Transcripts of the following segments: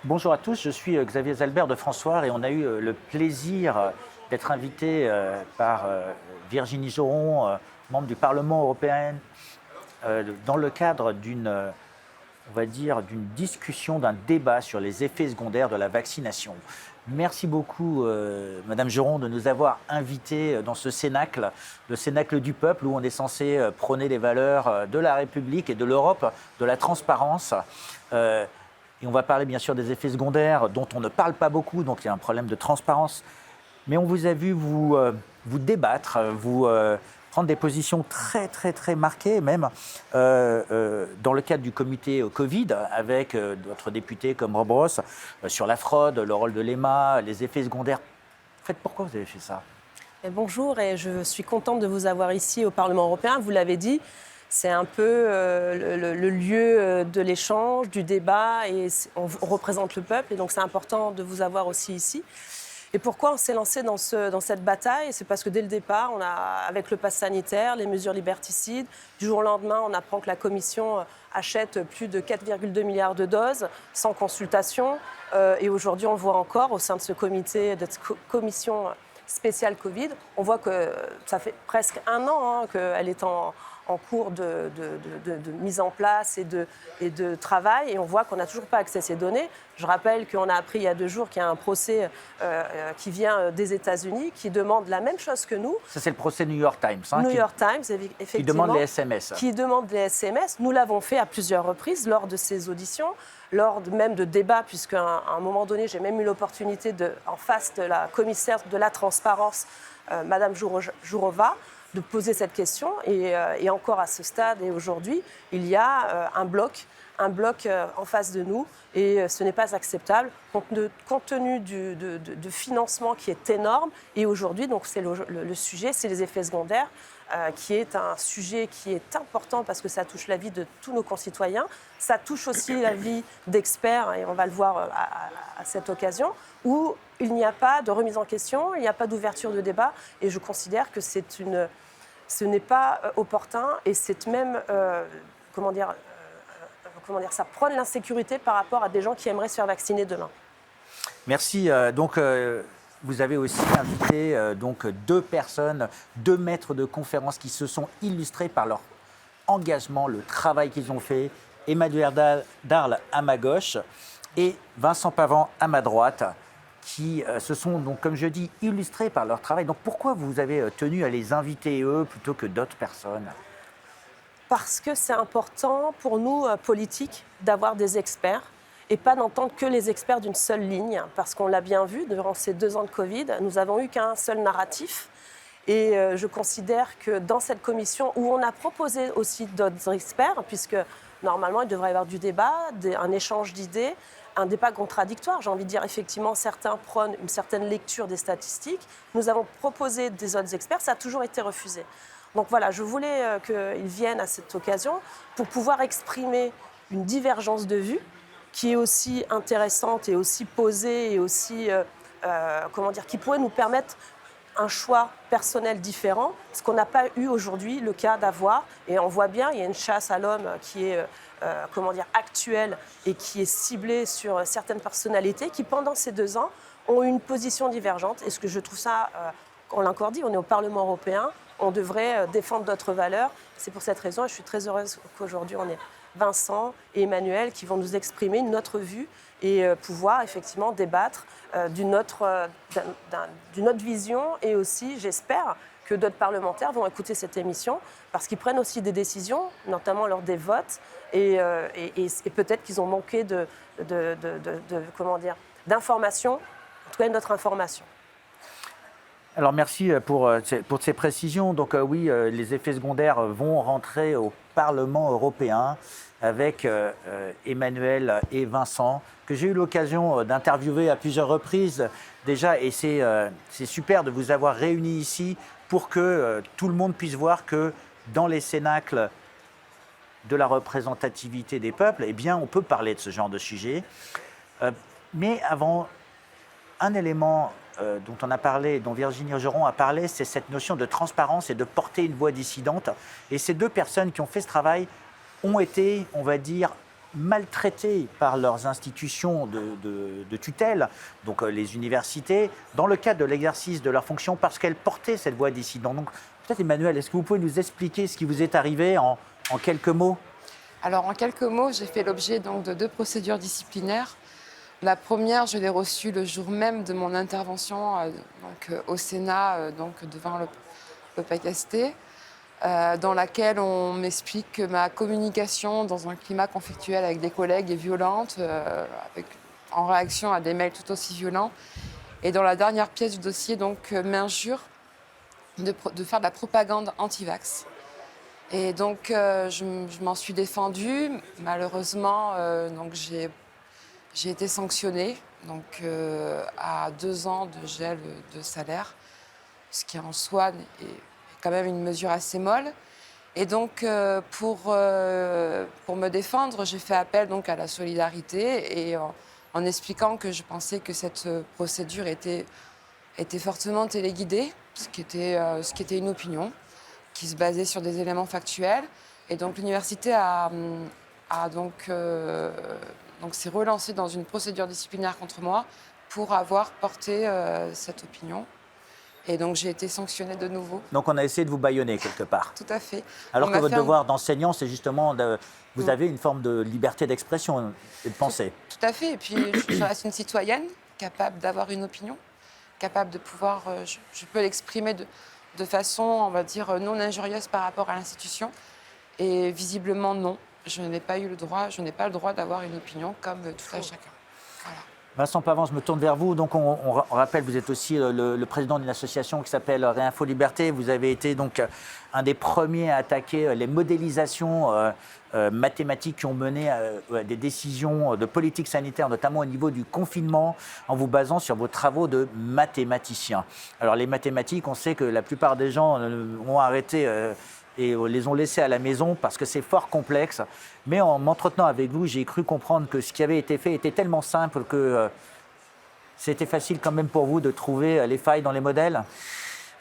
Bonjour à tous, je suis Xavier Zalbert de François et on a eu le plaisir d'être invité par Virginie Joron, membre du Parlement européen, dans le cadre on va dire, d'une discussion, d'un débat sur les effets secondaires de la vaccination. Merci beaucoup, Madame Joron, de nous avoir invités dans ce cénacle, le cénacle du peuple, où on est censé prôner les valeurs de la République et de l'Europe, de la transparence. Et on va parler bien sûr des effets secondaires dont on ne parle pas beaucoup, donc il y a un problème de transparence. Mais on vous a vu vous débattre, prendre des positions très marquées, même dans le cadre du comité Covid, avec d'autres députés comme Rob Ross, sur la fraude, le rôle de l'EMA, les effets secondaires. En fait, pourquoi vous avez fait ça ? Bonjour et je suis contente de vous avoir ici au Parlement européen. Vous l'avez dit, c'est un peu le lieu de l'échange, du débat et on représente le peuple et donc c'est important de vous avoir aussi ici. Et pourquoi on s'est lancé dans cette bataille ? C'est parce que dès le départ, avec le pass sanitaire, les mesures liberticides, du jour au lendemain, on apprend que la Commission achète plus de 4,2 milliards de doses sans consultation. Et aujourd'hui, on le voit encore au sein de ce comité, de cette commission spéciale Covid. On voit que ça fait presque un an qu'elle est en cours de mise en place et de travail, et on voit qu'on n'a toujours pas accès à ces données. Je rappelle qu'on a appris il y a 2 jours qu'il y a un procès qui vient des États-Unis, qui demande la même chose que nous. Ça, c'est le procès New York Times. New York Times, effectivement. Qui demande les SMS. Qui demande les SMS. Nous l'avons fait à plusieurs reprises lors de ces auditions, lors même de débats, puisqu'à un moment donné, j'ai même eu l'opportunité, en face de la commissaire de la transparence, Madame Jourova, de poser cette question. Et encore à ce stade et aujourd'hui, il y a un bloc en face de nous. Et ce n'est pas acceptable compte tenu de financement qui est énorme. Et aujourd'hui, donc, c'est le sujet, c'est les effets secondaires, qui est un sujet qui est important parce que ça touche la vie de tous nos concitoyens. Ça touche aussi la vie d'experts, et on va le voir à cette occasion, où il n'y a pas de remise en question, il n'y a pas d'ouverture de débat. Et je considère que ce n'est pas opportun et c'est même, ça prône l'insécurité par rapport à des gens qui aimeraient se faire vacciner demain. Merci. Vous avez aussi invité 2 personnes, 2 maîtres de conférences qui se sont illustrés par leur engagement, le travail qu'ils ont fait. Emmanuel Darle à ma gauche et Vincent Pavant à ma droite, qui se sont, donc, comme je dis, illustrés par leur travail. Donc pourquoi vous avez tenu à les inviter eux plutôt que d'autres personnes ? Parce que c'est important pour nous, politiques, d'avoir des experts et pas d'entendre que les experts d'une seule ligne. Parce qu'on l'a bien vu, durant ces 2 ans de Covid, nous n'avons eu qu'un seul narratif. Et je considère que dans cette commission, où on a proposé aussi d'autres experts, puisque normalement il devrait y avoir du débat, un échange d'idées, un débat contradictoire. J'ai envie de dire, effectivement, certains prônent une certaine lecture des statistiques. Nous avons proposé des autres experts, ça a toujours été refusé. Donc voilà, je voulais qu'ils viennent à cette occasion pour pouvoir exprimer une divergence de vues qui est aussi intéressante et aussi posée et aussi, qui pourrait nous permettre un choix personnel différent, ce qu'on n'a pas eu aujourd'hui le cas d'avoir. Et on voit bien, il y a une chasse à l'homme qui est actuelle et qui est ciblée sur certaines personnalités qui, pendant ces 2 ans, ont eu une position divergente. Et ce que je trouve ça, on l'a encore dit, on est au Parlement européen, on devrait défendre d'autres valeurs. C'est pour cette raison, et je suis très heureuse qu'aujourd'hui on ait Vincent et Emmanuel qui vont nous exprimer une autre vue et pouvoir effectivement débattre d'une autre vision. Et aussi, j'espère que d'autres parlementaires vont écouter cette émission parce qu'ils prennent aussi des décisions, notamment lors des votes, et peut-être qu'ils ont manqué d'informations, en tout cas notre information. Alors merci pour ces précisions. Donc oui, les effets secondaires vont rentrer au Parlement européen avec Emmanuel et Vincent, que j'ai eu l'occasion d'interviewer à plusieurs reprises déjà. Et c'est super de vous avoir réunis ici pour que tout le monde puisse voir que dans les cénacles de la représentativité des peuples, eh bien, on peut parler de ce genre de sujet. Mais avant, un élément dont on a parlé, dont Virginie Joron a parlé, c'est cette notion de transparence et de porter une voix dissidente. Et ces 2 personnes qui ont fait ce travail ont été, on va dire, maltraités par leurs institutions de tutelle, donc les universités, dans le cadre de l'exercice de leurs fonctions, parce qu'elles portaient cette voix dissidente. Donc, peut-être Emmanuelle, est-ce que vous pouvez nous expliquer ce qui vous est arrivé en quelques mots? Alors, en quelques mots, j'ai fait l'objet donc de 2 procédures disciplinaires. La première, je l'ai reçue le jour même de mon intervention au Sénat, devant le PACAST, dans laquelle on m'explique que ma communication dans un climat conflictuel avec des collègues est violente, en réaction à des mails tout aussi violents. Et dans la dernière pièce du dossier, m'injure de faire de la propagande anti-vax. Et donc, je m'en suis défendue. Malheureusement, j'ai été sanctionnée à 2 ans de gel de salaire, ce qui en soi est quand même une mesure assez molle. Et donc, pour me défendre, j'ai fait appel à la solidarité et en expliquant que je pensais que cette procédure était fortement téléguidée, ce qui était une opinion qui se basait sur des éléments factuels. Et donc, l'université s'est relancée dans une procédure disciplinaire contre moi pour avoir porté cette opinion. Et donc, j'ai été sanctionnée de nouveau. Donc, on a essayé de vous bâillonner quelque part. Tout à fait. Alors que votre devoir d'enseignant, c'est justement vous avez une forme de liberté d'expression et de pensée. Tout à fait. Et puis, je reste une citoyenne capable d'avoir une opinion, capable de pouvoir... je peux l'exprimer de façon, on va dire, non injurieuse par rapport à l'institution. Et visiblement, non. Je n'ai pas le droit d'avoir une opinion comme tout à chacun. Voilà. Vincent Pavant, je me tourne vers vous. Donc, on rappelle, vous êtes aussi le président d'une association qui s'appelle Réinfo Liberté. Vous avez été donc un des premiers à attaquer les modélisations mathématiques qui ont mené à des décisions de politique sanitaire, notamment au niveau du confinement, en vous basant sur vos travaux de mathématiciens. Alors, les mathématiques, on sait que la plupart des gens ont arrêté et les ont laissés à la maison parce que c'est fort complexe. Mais en m'entretenant avec vous, j'ai cru comprendre que ce qui avait été fait était tellement simple que c'était facile quand même pour vous de trouver les failles dans les modèles.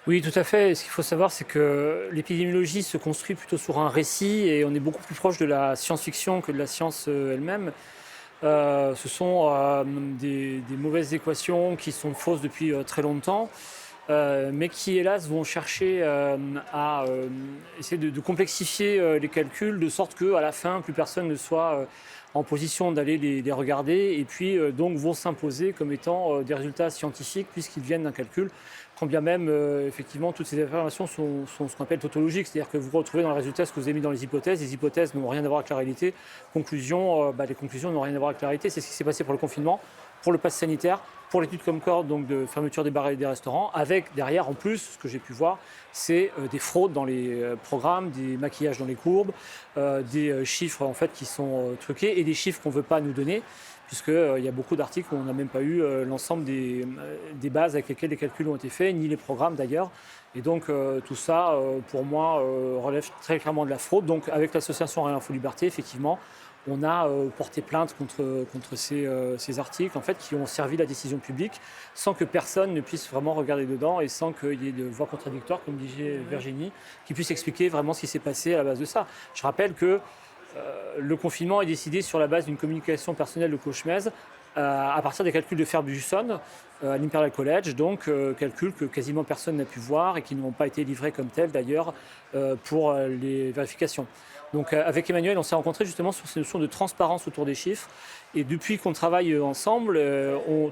Oui, tout à fait. Ce qu'il faut savoir, c'est que l'épidémiologie se construit plutôt sur un récit et on est beaucoup plus proche de la science-fiction que de la science elle-même. Ce sont des mauvaises équations qui sont fausses depuis très longtemps. Mais qui, hélas, vont chercher à essayer de complexifier les calculs, de sorte qu'à la fin, plus personne ne soit en position d'aller les regarder, et puis donc vont s'imposer comme étant des résultats scientifiques, puisqu'ils viennent d'un calcul, quand bien même, effectivement, toutes ces informations sont ce qu'on appelle tautologiques, c'est-à-dire que vous retrouvez dans les résultats ce que vous avez mis dans les hypothèses n'ont rien à voir avec la réalité. Conclusion, les conclusions n'ont rien à voir avec la réalité. C'est ce qui s'est passé pour le confinement, pour le pass sanitaire, pour l'étude Comcord, donc de fermeture des bars et des restaurants, avec derrière, en plus, ce que j'ai pu voir, c'est des fraudes dans les programmes, des maquillages dans les courbes, des chiffres en fait qui sont truqués et des chiffres qu'on ne veut pas nous donner, puisqu'il y a beaucoup d'articles où on n'a même pas eu l'ensemble des bases avec lesquelles les calculs ont été faits, ni les programmes d'ailleurs. Et donc tout ça, pour moi, relève très clairement de la fraude. Donc avec l'association Réinfo Liberté, effectivement, on a porté plainte contre ces articles en fait, qui ont servi la décision publique sans que personne ne puisse vraiment regarder dedans et sans qu'il y ait de voix contradictoires, comme disait Virginie, qui puisse expliquer vraiment ce qui s'est passé à la base de ça. Je rappelle que le confinement est décidé sur la base d'une communication personnelle de Cauchemez à partir des calculs de Ferguson à l'Imperial College, donc calculs que quasiment personne n'a pu voir et qui n'ont pas été livrés comme tels d'ailleurs pour les vérifications. Donc avec Emmanuelle, on s'est rencontrés justement sur ces notions de transparence autour des chiffres. Et depuis qu'on travaille ensemble,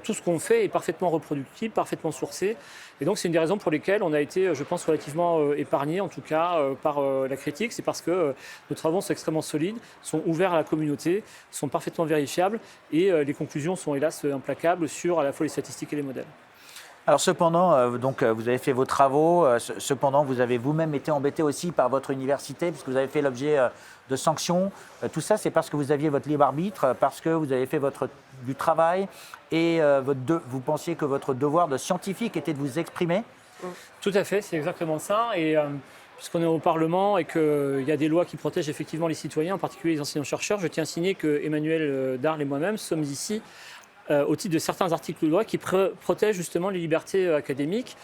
tout ce qu'on fait est parfaitement reproductible, parfaitement sourcé. Et donc c'est une des raisons pour lesquelles on a été, je pense, relativement épargnés, en tout cas par la critique. C'est parce que nos travaux sont extrêmement solides, sont ouverts à la communauté, sont parfaitement vérifiables et les conclusions sont hélas implacables sur à la fois les statistiques et les modèles. Alors cependant, vous avez fait vos travaux, cependant vous avez vous-même été embêté aussi par votre université puisque vous avez fait l'objet de sanctions. Tout ça, c'est parce que vous aviez votre libre arbitre, parce que vous avez fait du travail et vous pensiez que votre devoir de scientifique était de vous exprimer? Tout à fait, c'est exactement ça. Et puisqu'on est au Parlement et qu'il y a des lois qui protègent effectivement les citoyens, en particulier les enseignants-chercheurs, je tiens à signaler que Emmanuelle Darle et moi-même sommes ici au titre de certains articles de loi qui protègent justement les libertés académiques.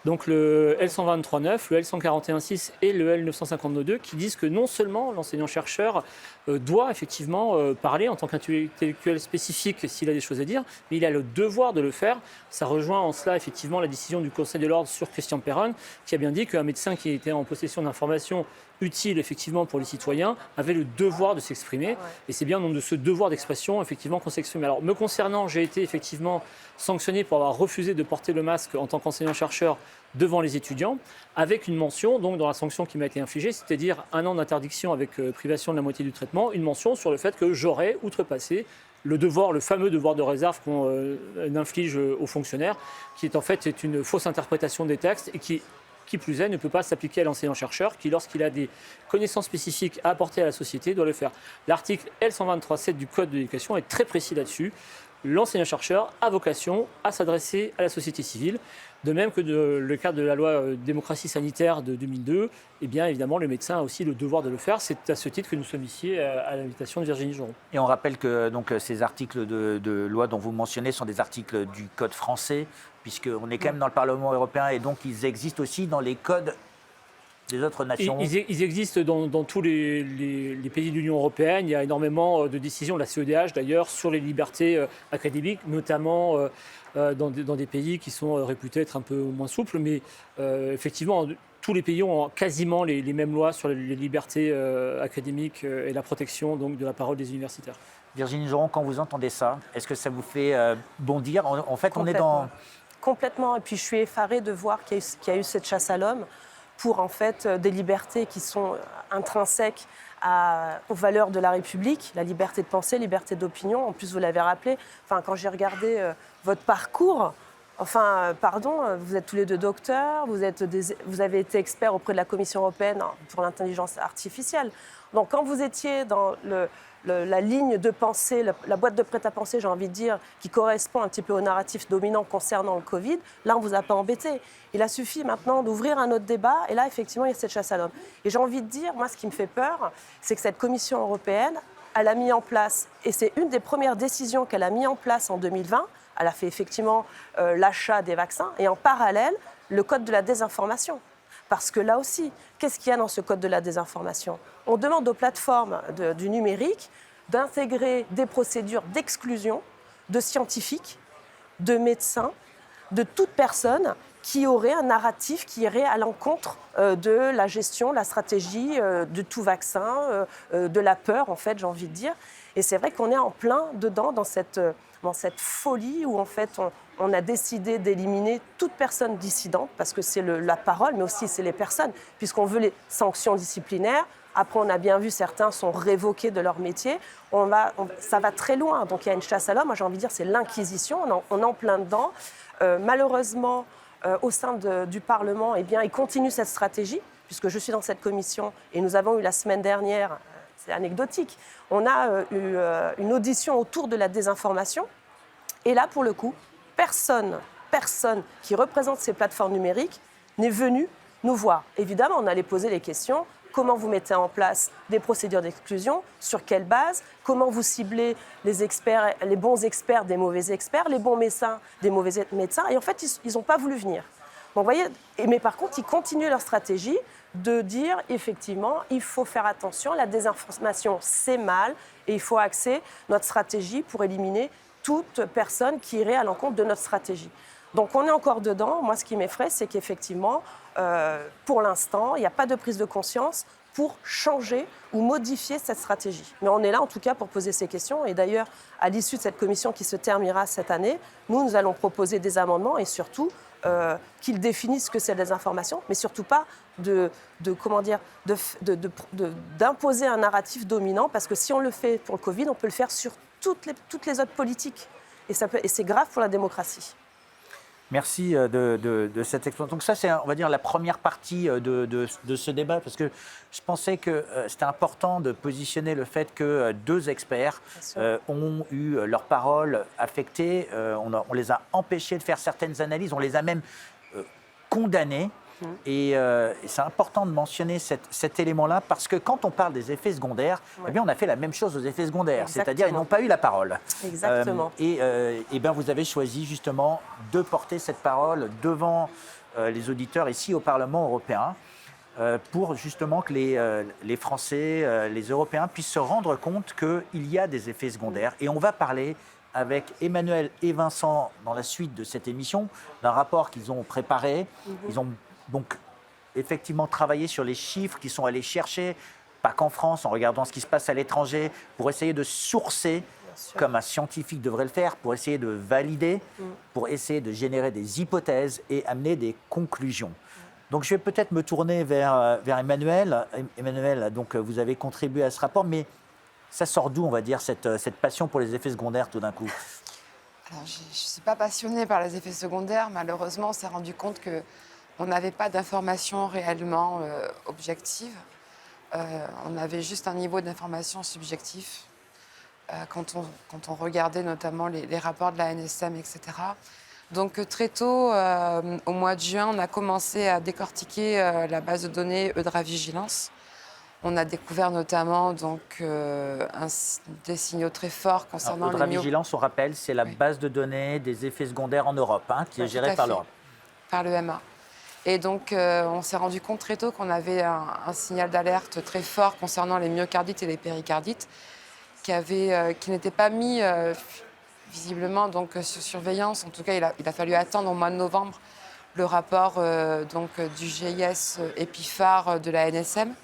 donc le L123.9, le L141.6 et le L952.2, qui disent que non seulement l'enseignant-chercheur doit effectivement parler en tant qu'intellectuel spécifique s'il a des choses à dire, mais il a le devoir de le faire. Ça rejoint en cela effectivement la décision du Conseil de l'ordre sur Christian Perron, qui a bien dit qu'un médecin qui était en possession d'informations utiles effectivement pour les citoyens avait le devoir de s'exprimer. Ouais. Et c'est bien donc de ce devoir d'expression effectivement qu'on s'exprime. Alors me concernant, j'ai été effectivement sanctionné pour avoir refusé de porter le masque en tant qu'enseignant-chercheur devant les étudiants, avec une mention donc dans la sanction qui m'a été infligée, c'est-à-dire 1 an d'interdiction avec privation de la moitié du traitement, une mention sur le fait que j'aurais outrepassé le devoir, le fameux devoir de réserve qu'on inflige aux fonctionnaires, qui est en fait une fausse interprétation des textes et qui plus est, ne peut pas s'appliquer à l'enseignant-chercheur qui, lorsqu'il a des connaissances spécifiques à apporter à la société, doit le faire. L'article L123.7 du Code de l'éducation est très précis là-dessus. L'enseignant-chercheur a vocation à s'adresser à la société civile, de même que le cadre de la loi démocratie sanitaire de 2002, eh bien évidemment le médecin a aussi le devoir de le faire. C'est à ce titre que nous sommes ici à l'invitation de Virginie Joron. Et on rappelle que donc, ces articles de loi dont vous mentionnez sont des articles du Code français, puisqu'on est quand même dans le Parlement européen et donc ils existent aussi dans les codes des autres nations. Ils existent dans tous les pays de l'Union européenne. Il y a énormément de décisions de la CEDH d'ailleurs sur les libertés académiques, notamment dans des pays qui sont réputés être un peu moins souples. Mais effectivement, tous les pays ont quasiment les mêmes lois sur les libertés académiques et la protection donc, de la parole des universitaires. Virginie Joron, quand vous entendez ça, est-ce que ça vous fait bondir ? En fait, on est dans... Complètement. Et puis je suis effarée de voir qu'il y a eu cette chasse à l'homme pour en fait des libertés qui sont intrinsèques aux valeurs de la République, la liberté de penser, liberté d'opinion. En plus, vous l'avez rappelé, quand j'ai regardé votre parcours, vous êtes tous les deux docteurs, vous avez été expert auprès de la Commission européenne pour l'intelligence artificielle. Donc quand vous étiez dans la ligne de pensée, la boîte de prêt-à-penser, j'ai envie de dire, qui correspond un petit peu au narratif dominant concernant le Covid, là, on ne vous a pas embêté. Il a suffi maintenant d'ouvrir un autre débat, et là, effectivement, il y a cette chasse à l'homme. Et j'ai envie de dire, moi, ce qui me fait peur, c'est que cette Commission européenne, elle a mis en place, et c'est une des premières décisions qu'elle a mis en place en 2020, elle a fait effectivement l'achat des vaccins, et en parallèle, le code de la désinformation. Parce que là aussi, qu'est-ce qu'il y a dans ce code de la désinformation ? On demande aux plateformes du numérique d'intégrer des procédures d'exclusion de scientifiques, de médecins, de toute personne qui aurait un narratif qui irait à l'encontre de la gestion, la stratégie de tout vaccin, de la peur, en fait, j'ai envie de dire. Et c'est vrai qu'on est en plein dedans dans cette folie où, en fait, on a décidé d'éliminer toute personne dissidente, parce que c'est la parole, mais aussi c'est les personnes, puisqu'on veut les sanctions disciplinaires. Après, on a bien vu, certains sont révoqués de leur métier. Ça va très loin. Donc, il y a une chasse à l'homme. Moi, j'ai envie de dire, c'est l'inquisition. On est en plein dedans. Malheureusement, au sein du Parlement, eh bien, ils continuent cette stratégie, puisque je suis dans cette commission, et nous avons eu la semaine dernière, c'est anecdotique, on a eu une audition autour de la désinformation. Et là, pour le coup, personne qui représente ces plateformes numériques n'est venu nous voir. Évidemment, on allait poser les questions. Comment vous mettez en place des procédures d'exclusion ? Sur quelle base ? Comment vous ciblez les experts, les bons experts des mauvais experts, les bons médecins des mauvais médecins ? Et en fait, ils n'ont pas voulu venir. Donc, vous voyez, mais par contre, ils continuent leur stratégie de dire, effectivement, il faut faire attention, la désinformation, c'est mal, et il faut axer notre stratégie pour éliminer toute personne qui irait à l'encontre de notre stratégie. Donc on est encore dedans. Moi, ce qui m'effraie, c'est qu'effectivement, pour l'instant, il n'y a pas de prise de conscience pour changer ou modifier cette stratégie. Mais on est là, en tout cas, pour poser ces questions. Et d'ailleurs, à l'issue de cette commission qui se terminera cette année, nous allons proposer des amendements et surtout qu'ils définissent ce que c'est la désinformation, mais surtout pas d'imposer un narratif dominant, parce que si on le fait pour le Covid, on peut le faire sur toutes les autres politiques. Et c'est grave pour la démocratie. Merci de cette explication. Donc ça, c'est, on va dire, la première partie de ce débat, parce que je pensais que c'était important de positionner le fait que deux experts ont eu leur parole affectée. On les a empêchés de faire certaines analyses, on les a même condamnés. Et c'est important de mentionner cet élément-là parce que quand on parle des effets secondaires, eh bien, on a fait la même chose aux effets secondaires, c'est-à-dire ils n'ont pas eu la parole. Exactement. Et bien, vous avez choisi justement de porter cette parole devant les auditeurs ici au Parlement européen pour justement que les Français, les Européens puissent se rendre compte qu'il y a des effets secondaires. Et on va parler avec Emmanuel et Vincent dans la suite de cette émission d'un rapport qu'ils ont préparé. Ils ont donc effectivement travaillé sur les chiffres qu'ils sont allés chercher, pas qu'en France, en regardant ce qui se passe à l'étranger, pour essayer de sourcer, comme un scientifique devrait le faire, pour essayer de valider, pour essayer de générer des hypothèses et amener des conclusions. Donc je vais peut-être me tourner vers Emmanuel. Emmanuel, donc, vous avez contribué à ce rapport, mais ça sort d'où, on va dire, cette passion pour les effets secondaires tout d'un coup? Alors, je ne suis pas passionnée par les effets secondaires. Malheureusement, on s'est rendu compte qu'on n'avait pas d'informations réellement objectives. On avait juste un niveau d'information subjectif. Quand on regardait notamment les rapports de la NSM, etc. Donc très tôt, au mois de juin, on a commencé à décortiquer la base de données EudraVigilance. On a découvert notamment des signaux très forts concernant les EudraVigilance, on rappelle, c'est la base de données des effets secondaires en Europe, qui est gérée par l'Europe. Par l'EMA. Et donc, on s'est rendu compte très tôt qu'on avait un signal d'alerte très fort concernant les myocardites et les péricardites, qui n'étaient pas mis visiblement sur surveillance. En tout cas, il a fallu attendre au mois de novembre le rapport du GIS EPIFAR de la NSM.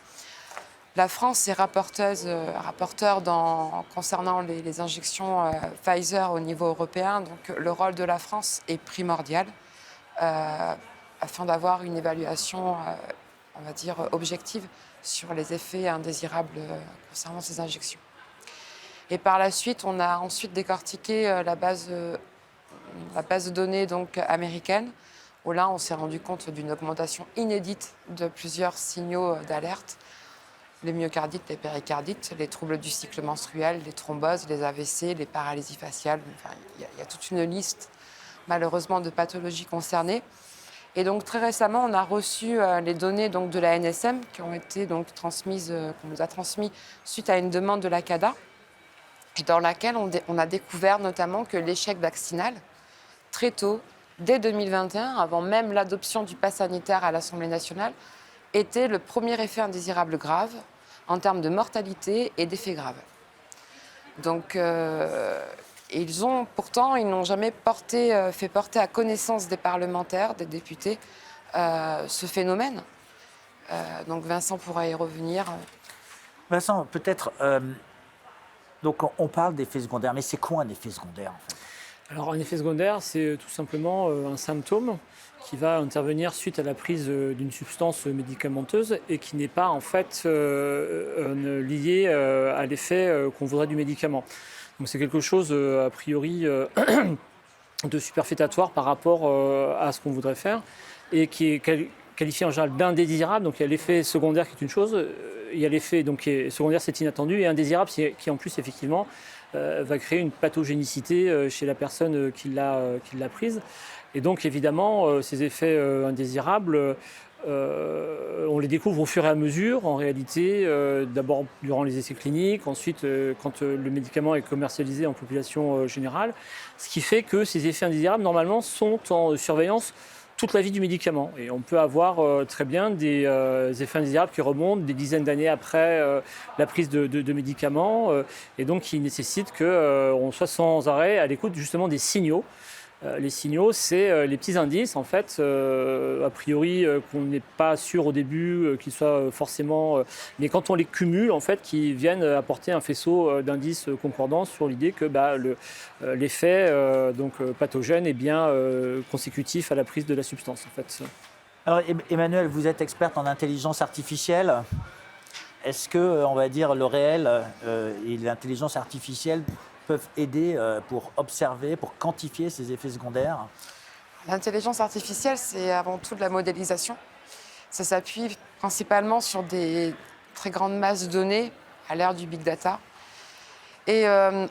La France est rapporteur concernant les injections Pfizer au niveau européen. Donc, le rôle de la France est primordial afin d'avoir une évaluation, on va dire, objective sur les effets indésirables concernant ces injections. Et par la suite, on a ensuite décortiqué la base de données américaine, où là, on s'est rendu compte d'une augmentation inédite de plusieurs signaux d'alerte. Les myocardites, les péricardites, les troubles du cycle menstruel, les thromboses, les AVC, les paralysies faciales. Enfin, il y a toute une liste, malheureusement, de pathologies concernées. Et donc, très récemment, on a reçu les données de la NSM qui ont été transmises, qu'on nous a transmises suite à une demande de la CADA, et dans laquelle on a découvert notamment que l'échec vaccinal, très tôt, dès 2021, avant même l'adoption du pass sanitaire à l'Assemblée nationale, était le premier effet indésirable grave en termes de mortalité et d'effets graves. Donc, ils n'ont jamais fait porter à connaissance des parlementaires, des députés, ce phénomène. Donc Vincent pourra y revenir. Vincent, peut-être, donc on parle d'effets secondaires, mais c'est quoi un effet secondaire en fait? Alors, un effet secondaire, c'est tout simplement un symptôme qui va intervenir suite à la prise d'une substance médicamenteuse et qui n'est pas en fait lié à l'effet qu'on voudrait du médicament. Donc, c'est quelque chose a priori de superfétatoire par rapport à ce qu'on voudrait faire et qui est qualifié en général d'indésirable. Donc, il y a l'effet secondaire qui est une chose, il y a l'effet secondaire, c'est inattendu, et indésirable qui en plus effectivement va créer une pathogénicité chez la personne qui l'a prise. Et donc, évidemment, ces effets indésirables, on les découvre au fur et à mesure, en réalité, d'abord durant les essais cliniques, ensuite quand le médicament est commercialisé en population générale, ce qui fait que ces effets indésirables, normalement, sont en surveillance toute la vie du médicament. Et on peut avoir très bien des effets indésirables qui remontent des dizaines d'années après la prise de médicaments, et donc qui nécessitent qu'on soit sans arrêt à l'écoute justement des signaux. Les signaux, c'est les petits indices, en fait, a priori qu'on n'est pas sûr au début qu'ils soient forcément... mais quand on les cumule, en fait, qui viennent apporter un faisceau d'indices concordants sur l'idée que l'effet pathogène est bien consécutif à la prise de la substance, en fait. Alors, Emmanuel, vous êtes experte en intelligence artificielle. Est-ce que, on va dire, le réel et l'intelligence artificielle peuvent aider pour observer, pour quantifier ces effets secondaires? L'intelligence artificielle, c'est avant tout de la modélisation. Ça s'appuie principalement sur des très grandes masses de données à l'ère du big data. Et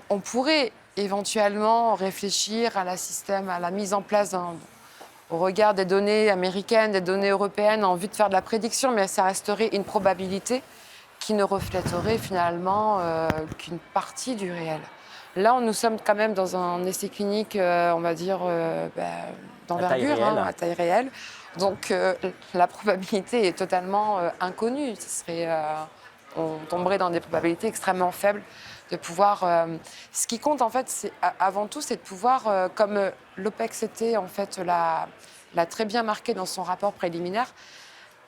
on pourrait éventuellement réfléchir à la mise en place au regard des données américaines, des données européennes, en vue de faire de la prédiction, mais ça resterait une probabilité qui ne reflèterait finalement qu'une partie du réel. Là, nous sommes quand même dans un essai clinique, on va dire, d'envergure, à taille réelle. Donc, la probabilité est totalement inconnue. On tomberait dans des probabilités extrêmement faibles de pouvoir... ce qui compte, en fait, avant tout, c'est de pouvoir, comme l'OPECST, en fait, l'a très bien marqué dans son rapport préliminaire,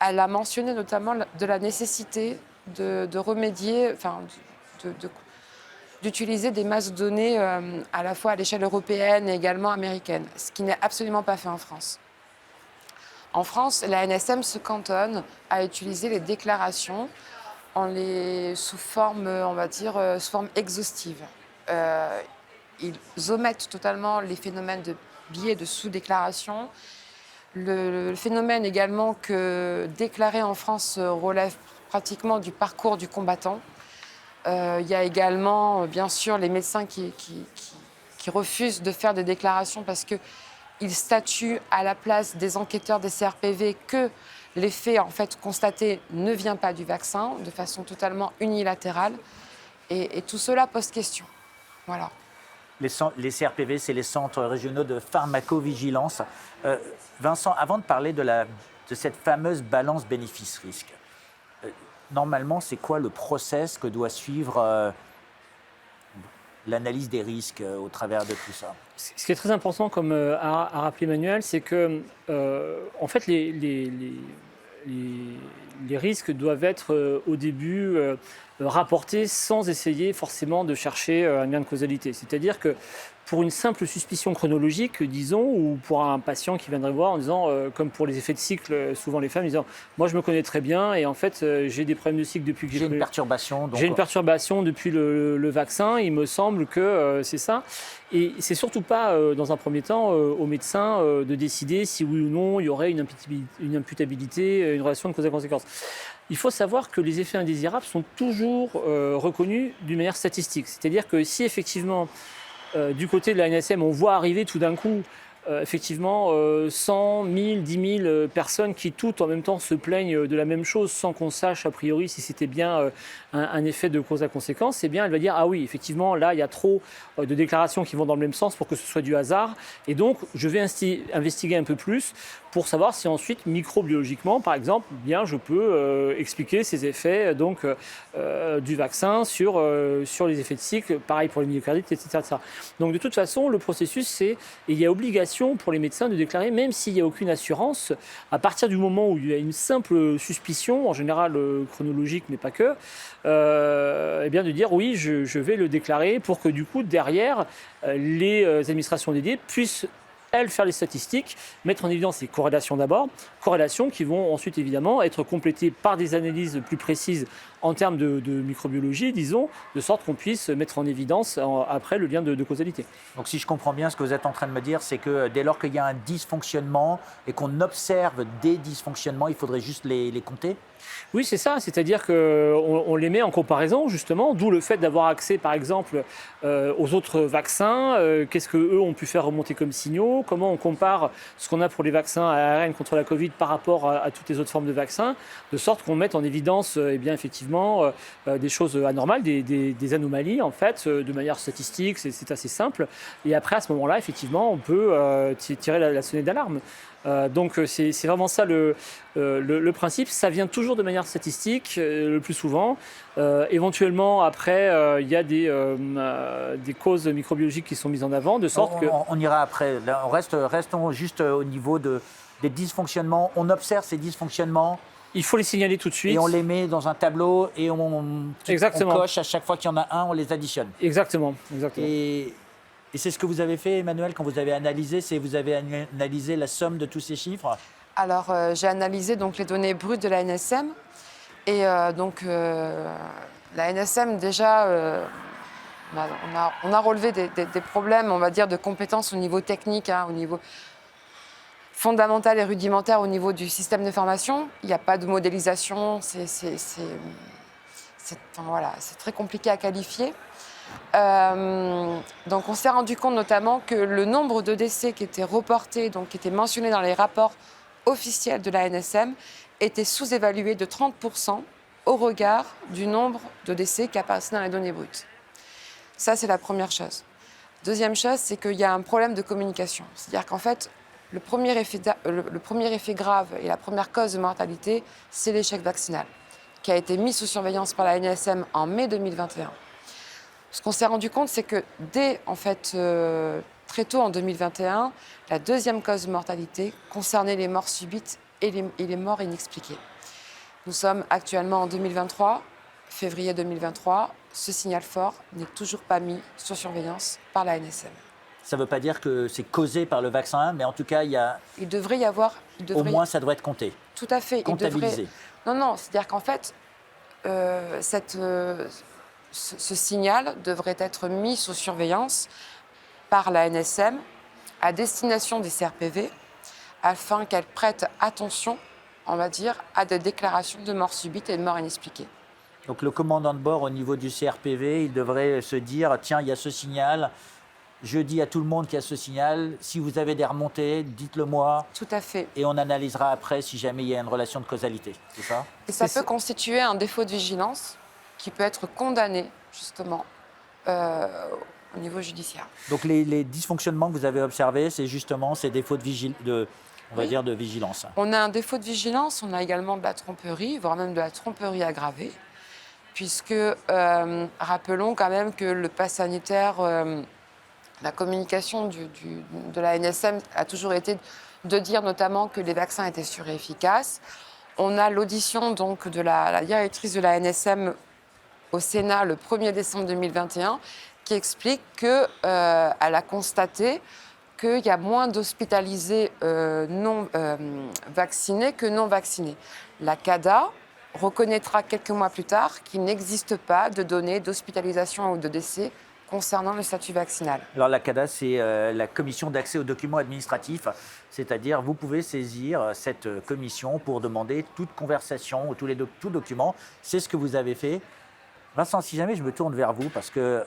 elle a mentionné notamment de la nécessité de remédier, d'utiliser des masses de données à la fois à l'échelle européenne et également américaine, ce qui n'est absolument pas fait en France. En France, la NSM se cantonne à utiliser les déclarations sous forme, on va dire, sous forme exhaustive. Ils omettent totalement les phénomènes de biais de sous-déclaration. Le phénomène également que déclarer en France relève pratiquement du parcours du combattant. Il y a également, bien sûr, les médecins qui refusent de faire des déclarations parce qu'ils statuent à la place des enquêteurs des CRPV que l'effet en fait constaté ne vient pas du vaccin, de façon totalement unilatérale. Et tout cela pose question. Voilà. Les CRPV, c'est les centres régionaux de pharmacovigilance. Vincent, avant de parler de cette fameuse balance bénéfice-risque, normalement, c'est quoi le process que doit suivre l'analyse des risques au travers de tout ça? Ce qui est très important, comme a rappelé Emmanuel, c'est que en fait, les risques doivent être au début rapportés sans essayer forcément de chercher un lien de causalité. C'est-à-dire que pour une simple suspicion chronologique, disons, ou pour un patient qui viendrait voir en disant, comme pour les effets de cycle, souvent les femmes, disant « moi je me connais très bien et en fait j'ai des problèmes de cycle depuis que j'ai une perturbation. J'ai une perturbation depuis le vaccin, il me semble que c'est ça ». Et c'est surtout pas, dans un premier temps, au médecin de décider si oui ou non il y aurait une imputabilité, une relation de cause à conséquence. Il faut savoir que les effets indésirables sont toujours reconnus d'une manière statistique. C'est-à-dire que si effectivement, du côté de la NSM, on voit arriver tout d'un coup effectivement 100, 1000, 10 000 personnes qui toutes en même temps se plaignent de la même chose sans qu'on sache a priori si c'était bien un effet de cause à conséquence, eh bien elle va dire ah oui effectivement là il y a trop de déclarations qui vont dans le même sens pour que ce soit du hasard et donc je vais investiguer un peu plus pour savoir si ensuite microbiologiquement par exemple bien je peux expliquer ces effets donc du vaccin sur les effets de cycle, pareil pour les myocardites, etc. Donc de toute façon le processus c'est il y a obligation pour les médecins de déclarer, même s'il n'y a aucune assurance, à partir du moment où il y a une simple suspicion, en général chronologique, mais pas que, eh bien de dire oui, je vais le déclarer pour que du coup, derrière, les administrations dédiées puissent elles, faire les statistiques, mettre en évidence les corrélations d'abord, corrélations qui vont ensuite évidemment être complétées par des analyses plus précises en termes de microbiologie, disons, de sorte qu'on puisse mettre en évidence après le lien de causalité. Donc si je comprends bien, ce que vous êtes en train de me dire, c'est que dès lors qu'il y a un dysfonctionnement et qu'on observe des dysfonctionnements, il faudrait juste les compter ? Oui, c'est ça, c'est-à-dire qu'on les met en comparaison justement, d'où le fait d'avoir accès par exemple aux autres vaccins, qu'est-ce qu'eux ont pu faire remonter comme signaux, comment on compare ce qu'on a pour les vaccins à ARN contre la Covid par rapport à toutes les autres formes de vaccins, de sorte qu'on mette en évidence eh bien, effectivement des choses anormales, des anomalies en fait, de manière statistique, c'est assez simple, et après à ce moment-là effectivement on peut tirer la sonnette d'alarme. Donc c'est vraiment ça le principe. Ça vient toujours de manière statistique, le plus souvent. Éventuellement, après, il y a des causes microbiologiques qui sont mises en avant, de sorte que... On ira après. Là, restons juste au niveau des dysfonctionnements. On observe ces dysfonctionnements. Il faut les signaler tout de suite. Et on les met dans un tableau et on coche à chaque fois qu'il y en a un, on les additionne. Exactement. Et c'est ce que vous avez fait, Emmanuel, quand vous avez analysé, vous avez analysé la somme de tous ces chiffres? Alors, j'ai analysé donc, les données brutes de la NSM. Et la NSM, déjà, on a relevé des problèmes, on va dire, de compétences au niveau technique, au niveau fondamental et rudimentaire au niveau du système d'information. Il n'y a pas de modélisation, c'est très compliqué à qualifier. Donc on s'est rendu compte notamment que le nombre de décès qui étaient reportés, donc qui étaient mentionnés dans les rapports officiels de l'ANSM, était sous-évalué de 30% au regard du nombre de décès qui apparaissaient dans les données brutes. Ça, c'est la première chose. Deuxième chose, c'est qu'il y a un problème de communication. C'est-à-dire qu'en fait, le premier effet grave et la première cause de mortalité, c'est l'échec vaccinal, qui a été mis sous surveillance par la NSM en mai 2021. Ce qu'on s'est rendu compte, c'est que très tôt en 2021, la deuxième cause de mortalité concernait les morts subites et les morts inexpliquées. Nous sommes actuellement en 2023, février 2023. Ce signal fort n'est toujours pas mis sous surveillance par la NSM. Ça ne veut pas dire que c'est causé par le vaccin, mais en tout cas, il devrait y avoir... Au moins, ça devrait être compté. Tout à fait. Comptabilisé. Non, c'est-à-dire qu'en fait, ce signal devrait être mis sous surveillance par la NSM à destination des CRPV afin qu'elles prêtent attention, on va dire, à des déclarations de mort subite et de mort inexpliquée. Donc le commandant de bord au niveau du CRPV, il devrait se dire, tiens, il y a ce signal, je dis à tout le monde qu'il y a ce signal, si vous avez des remontées, dites-le moi. Tout à fait. Et on analysera après si jamais il y a une relation de causalité, c'est ça? Et ça peut constituer un défaut de vigilance qui peut être condamné, justement, au niveau judiciaire. Donc les dysfonctionnements que vous avez observés, c'est justement ces défauts de vigilance. On a un défaut de vigilance, on a également de la tromperie, voire même de la tromperie aggravée, puisque rappelons quand même que le pass sanitaire, la communication de la NSM a toujours été de dire notamment que les vaccins étaient sûrs et efficaces. On a l'audition donc de la directrice de la NSM au Sénat le 1er décembre 2021 qui explique qu'elle a constaté qu'il y a moins d'hospitalisés non vaccinés que non vaccinés. La CADA reconnaîtra quelques mois plus tard qu'il n'existe pas de données d'hospitalisation ou de décès concernant le statut vaccinal. Alors la CADA, c'est la commission d'accès aux documents administratifs, c'est-à-dire vous pouvez saisir cette commission pour demander toute conversation ou tout document. C'est ce que vous avez fait. Vincent, si jamais je me tourne vers vous, parce que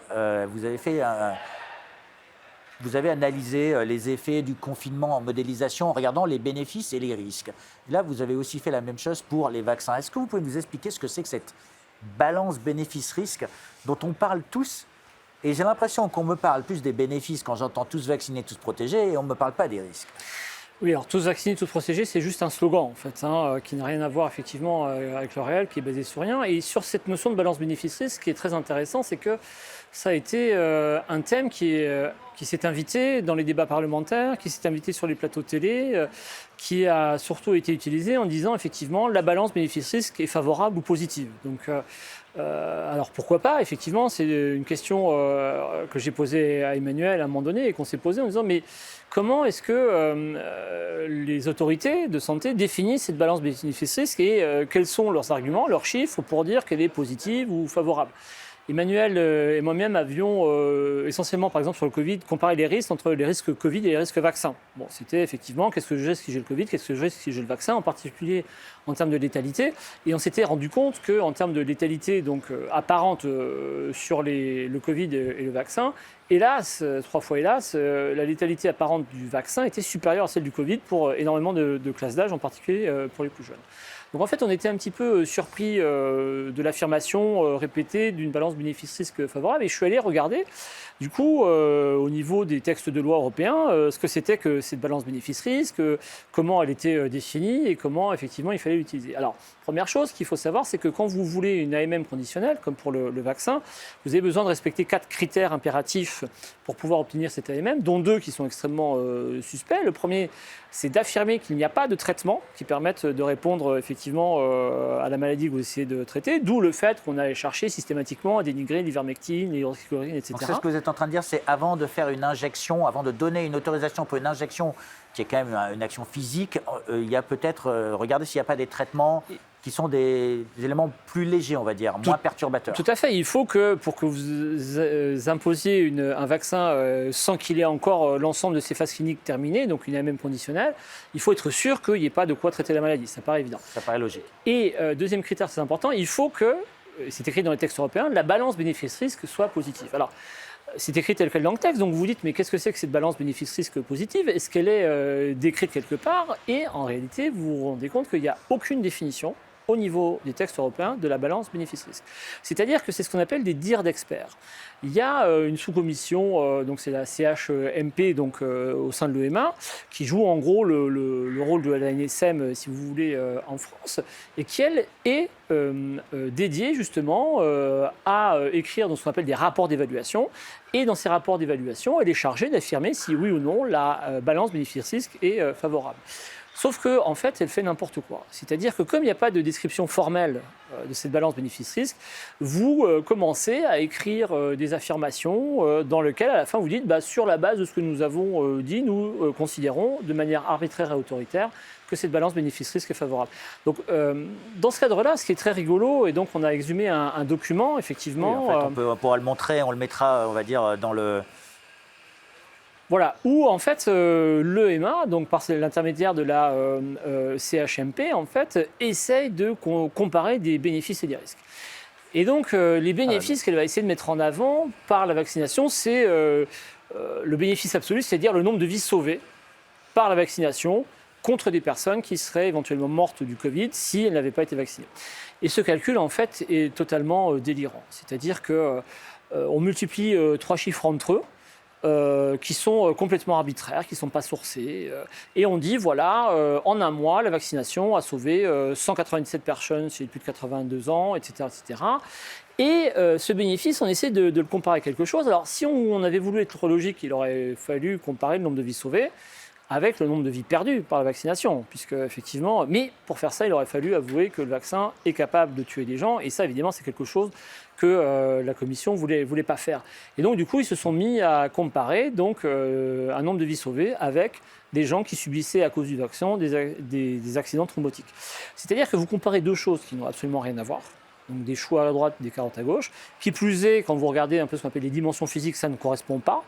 vous avez analysé les effets du confinement en modélisation en regardant les bénéfices et les risques. Là, vous avez aussi fait la même chose pour les vaccins. Est-ce que vous pouvez nous expliquer ce que c'est que cette balance bénéfice-risque dont on parle tous? Et j'ai l'impression qu'on me parle plus des bénéfices quand j'entends tous vacciner, tous protégés, et on ne me parle pas des risques. Oui, alors tous vaccinés, tous protégés, c'est juste un slogan en fait, qui n'a rien à voir effectivement avec le réel, qui est basé sur rien. Et sur cette notion de balance bénéfice-risque, ce qui est très intéressant, c'est que ça a été un thème qui s'est invité dans les débats parlementaires, qui s'est invité sur les plateaux télé, qui a surtout été utilisé en disant effectivement la balance bénéfice-risque est favorable ou positive. Donc, alors pourquoi pas? Effectivement, c'est une question que j'ai posée à Emmanuel à un moment donné et qu'on s'est posée en disant mais comment est-ce que les autorités de santé définissent cette balance bénéfice-risque et quels sont leurs arguments, leurs chiffres pour dire qu'elle est positive ou favorable? Emmanuel et moi-même avions essentiellement, par exemple sur le Covid, comparé les risques entre les risques Covid et les risques vaccins. Bon, c'était effectivement qu'est-ce que je risque si j'ai le Covid, qu'est-ce que je risque si j'ai le vaccin, en particulier en termes de létalité. Et on s'était rendu compte qu'en termes de létalité donc, apparente sur le Covid et le vaccin, hélas, 3 fois hélas, la létalité apparente du vaccin était supérieure à celle du Covid pour énormément de classes d'âge, en particulier pour les plus jeunes. Donc en fait, on était un petit peu surpris de l'affirmation répétée d'une balance bénéfice-risque favorable. Et je suis allé regarder, du coup, au niveau des textes de loi européens, ce que c'était que cette balance bénéfice-risque, comment elle était définie et comment, effectivement, il fallait l'utiliser. Alors, première chose qu'il faut savoir, c'est que quand vous voulez une AMM conditionnelle, comme pour le vaccin, vous avez besoin de respecter 4 critères impératifs pour pouvoir obtenir cette AMM, dont 2 qui sont extrêmement suspects. Le premier, c'est d'affirmer qu'il n'y a pas de traitement qui permette de répondre effectivement à la maladie que vous essayez de traiter, d'où le fait qu'on a cherché systématiquement à dénigrer l'ivermectine, l'hydroxychloroquine, etc. Donc c'est ce que vous êtes en train de dire, c'est avant de faire une injection, avant de donner une autorisation pour une injection qui est quand même une action physique, il y a peut-être, regardez s'il n'y a pas des traitements qui sont des éléments plus légers, on va dire, moins perturbateurs. Tout à fait. Il faut que, pour que vous imposiez un vaccin sans qu'il ait encore l'ensemble de ses phases cliniques terminées, donc une AMM conditionnelle, il faut être sûr qu'il n'y ait pas de quoi traiter la maladie. Ça paraît évident. Ça paraît logique. Et deuxième critère, c'est important, il faut que c'est écrit dans les textes européens, la balance bénéfice-risque soit positive. Alors, c'est écrit tel quel dans le texte, donc vous vous dites, mais qu'est-ce que c'est que cette balance bénéfice-risque positive? Est-ce qu'elle est décrite quelque part? Et en réalité, vous vous rendez compte qu'il n'y a aucune définition au niveau des textes européens de la balance bénéfice-risque. C'est-à-dire que c'est ce qu'on appelle des dires d'experts. Il y a une sous-commission, donc c'est la CHMP donc, au sein de l'EMA, qui joue en gros le rôle de la NSM, si vous voulez, en France, et qui, elle, est dédiée justement à écrire dans ce qu'on appelle des rapports d'évaluation. Et dans ces rapports d'évaluation, elle est chargée d'affirmer si oui ou non la balance bénéfice-risque est favorable. Sauf qu'en fait, elle fait n'importe quoi. C'est-à-dire que comme il n'y a pas de description formelle de cette balance bénéfice-risque, vous commencez à écrire des affirmations dans lesquelles, à la fin, vous dites sur la base de ce que nous avons dit, nous considérons de manière arbitraire et autoritaire que cette balance bénéfice-risque est favorable. Donc, dans ce cadre-là, ce qui est très rigolo, et donc on a exhumé un document, effectivement... Oui, en fait, on pourra le montrer, on le mettra, on va dire, dans le... Voilà, où en fait l'EMA, donc par l'intermédiaire de la CHMP, en fait, essaye de comparer des bénéfices et des risques. Et donc les bénéfices qu'elle va essayer de mettre en avant par la vaccination, c'est le bénéfice absolu, c'est-à-dire le nombre de vies sauvées par la vaccination contre des personnes qui seraient éventuellement mortes du Covid si elles n'avaient pas été vaccinées. Et ce calcul, en fait, est totalement délirant. C'est-à-dire qu'on multiplie 3 chiffres entre eux, qui sont complètement arbitraires, qui ne sont pas sourcés. Et on dit, voilà, en un mois, la vaccination a sauvé 197 personnes chez les plus de 82 ans, etc. etc. Et ce bénéfice, on essaie de le comparer à quelque chose. Alors, si on avait voulu être logique, il aurait fallu comparer le nombre de vies sauvées avec le nombre de vies perdues par la vaccination, puisque effectivement, mais pour faire ça, il aurait fallu avouer que le vaccin est capable de tuer des gens, et ça, évidemment, c'est quelque chose que la Commission voulait pas faire. Et donc, du coup, ils se sont mis à comparer donc, un nombre de vies sauvées avec des gens qui subissaient à cause du vaccin des accidents thrombotiques. C'est-à-dire que vous comparez deux choses qui n'ont absolument rien à voir. Donc des choux à droite, des carottes à gauche. Qui plus est, quand vous regardez un peu ce qu'on appelle les dimensions physiques, ça ne correspond pas.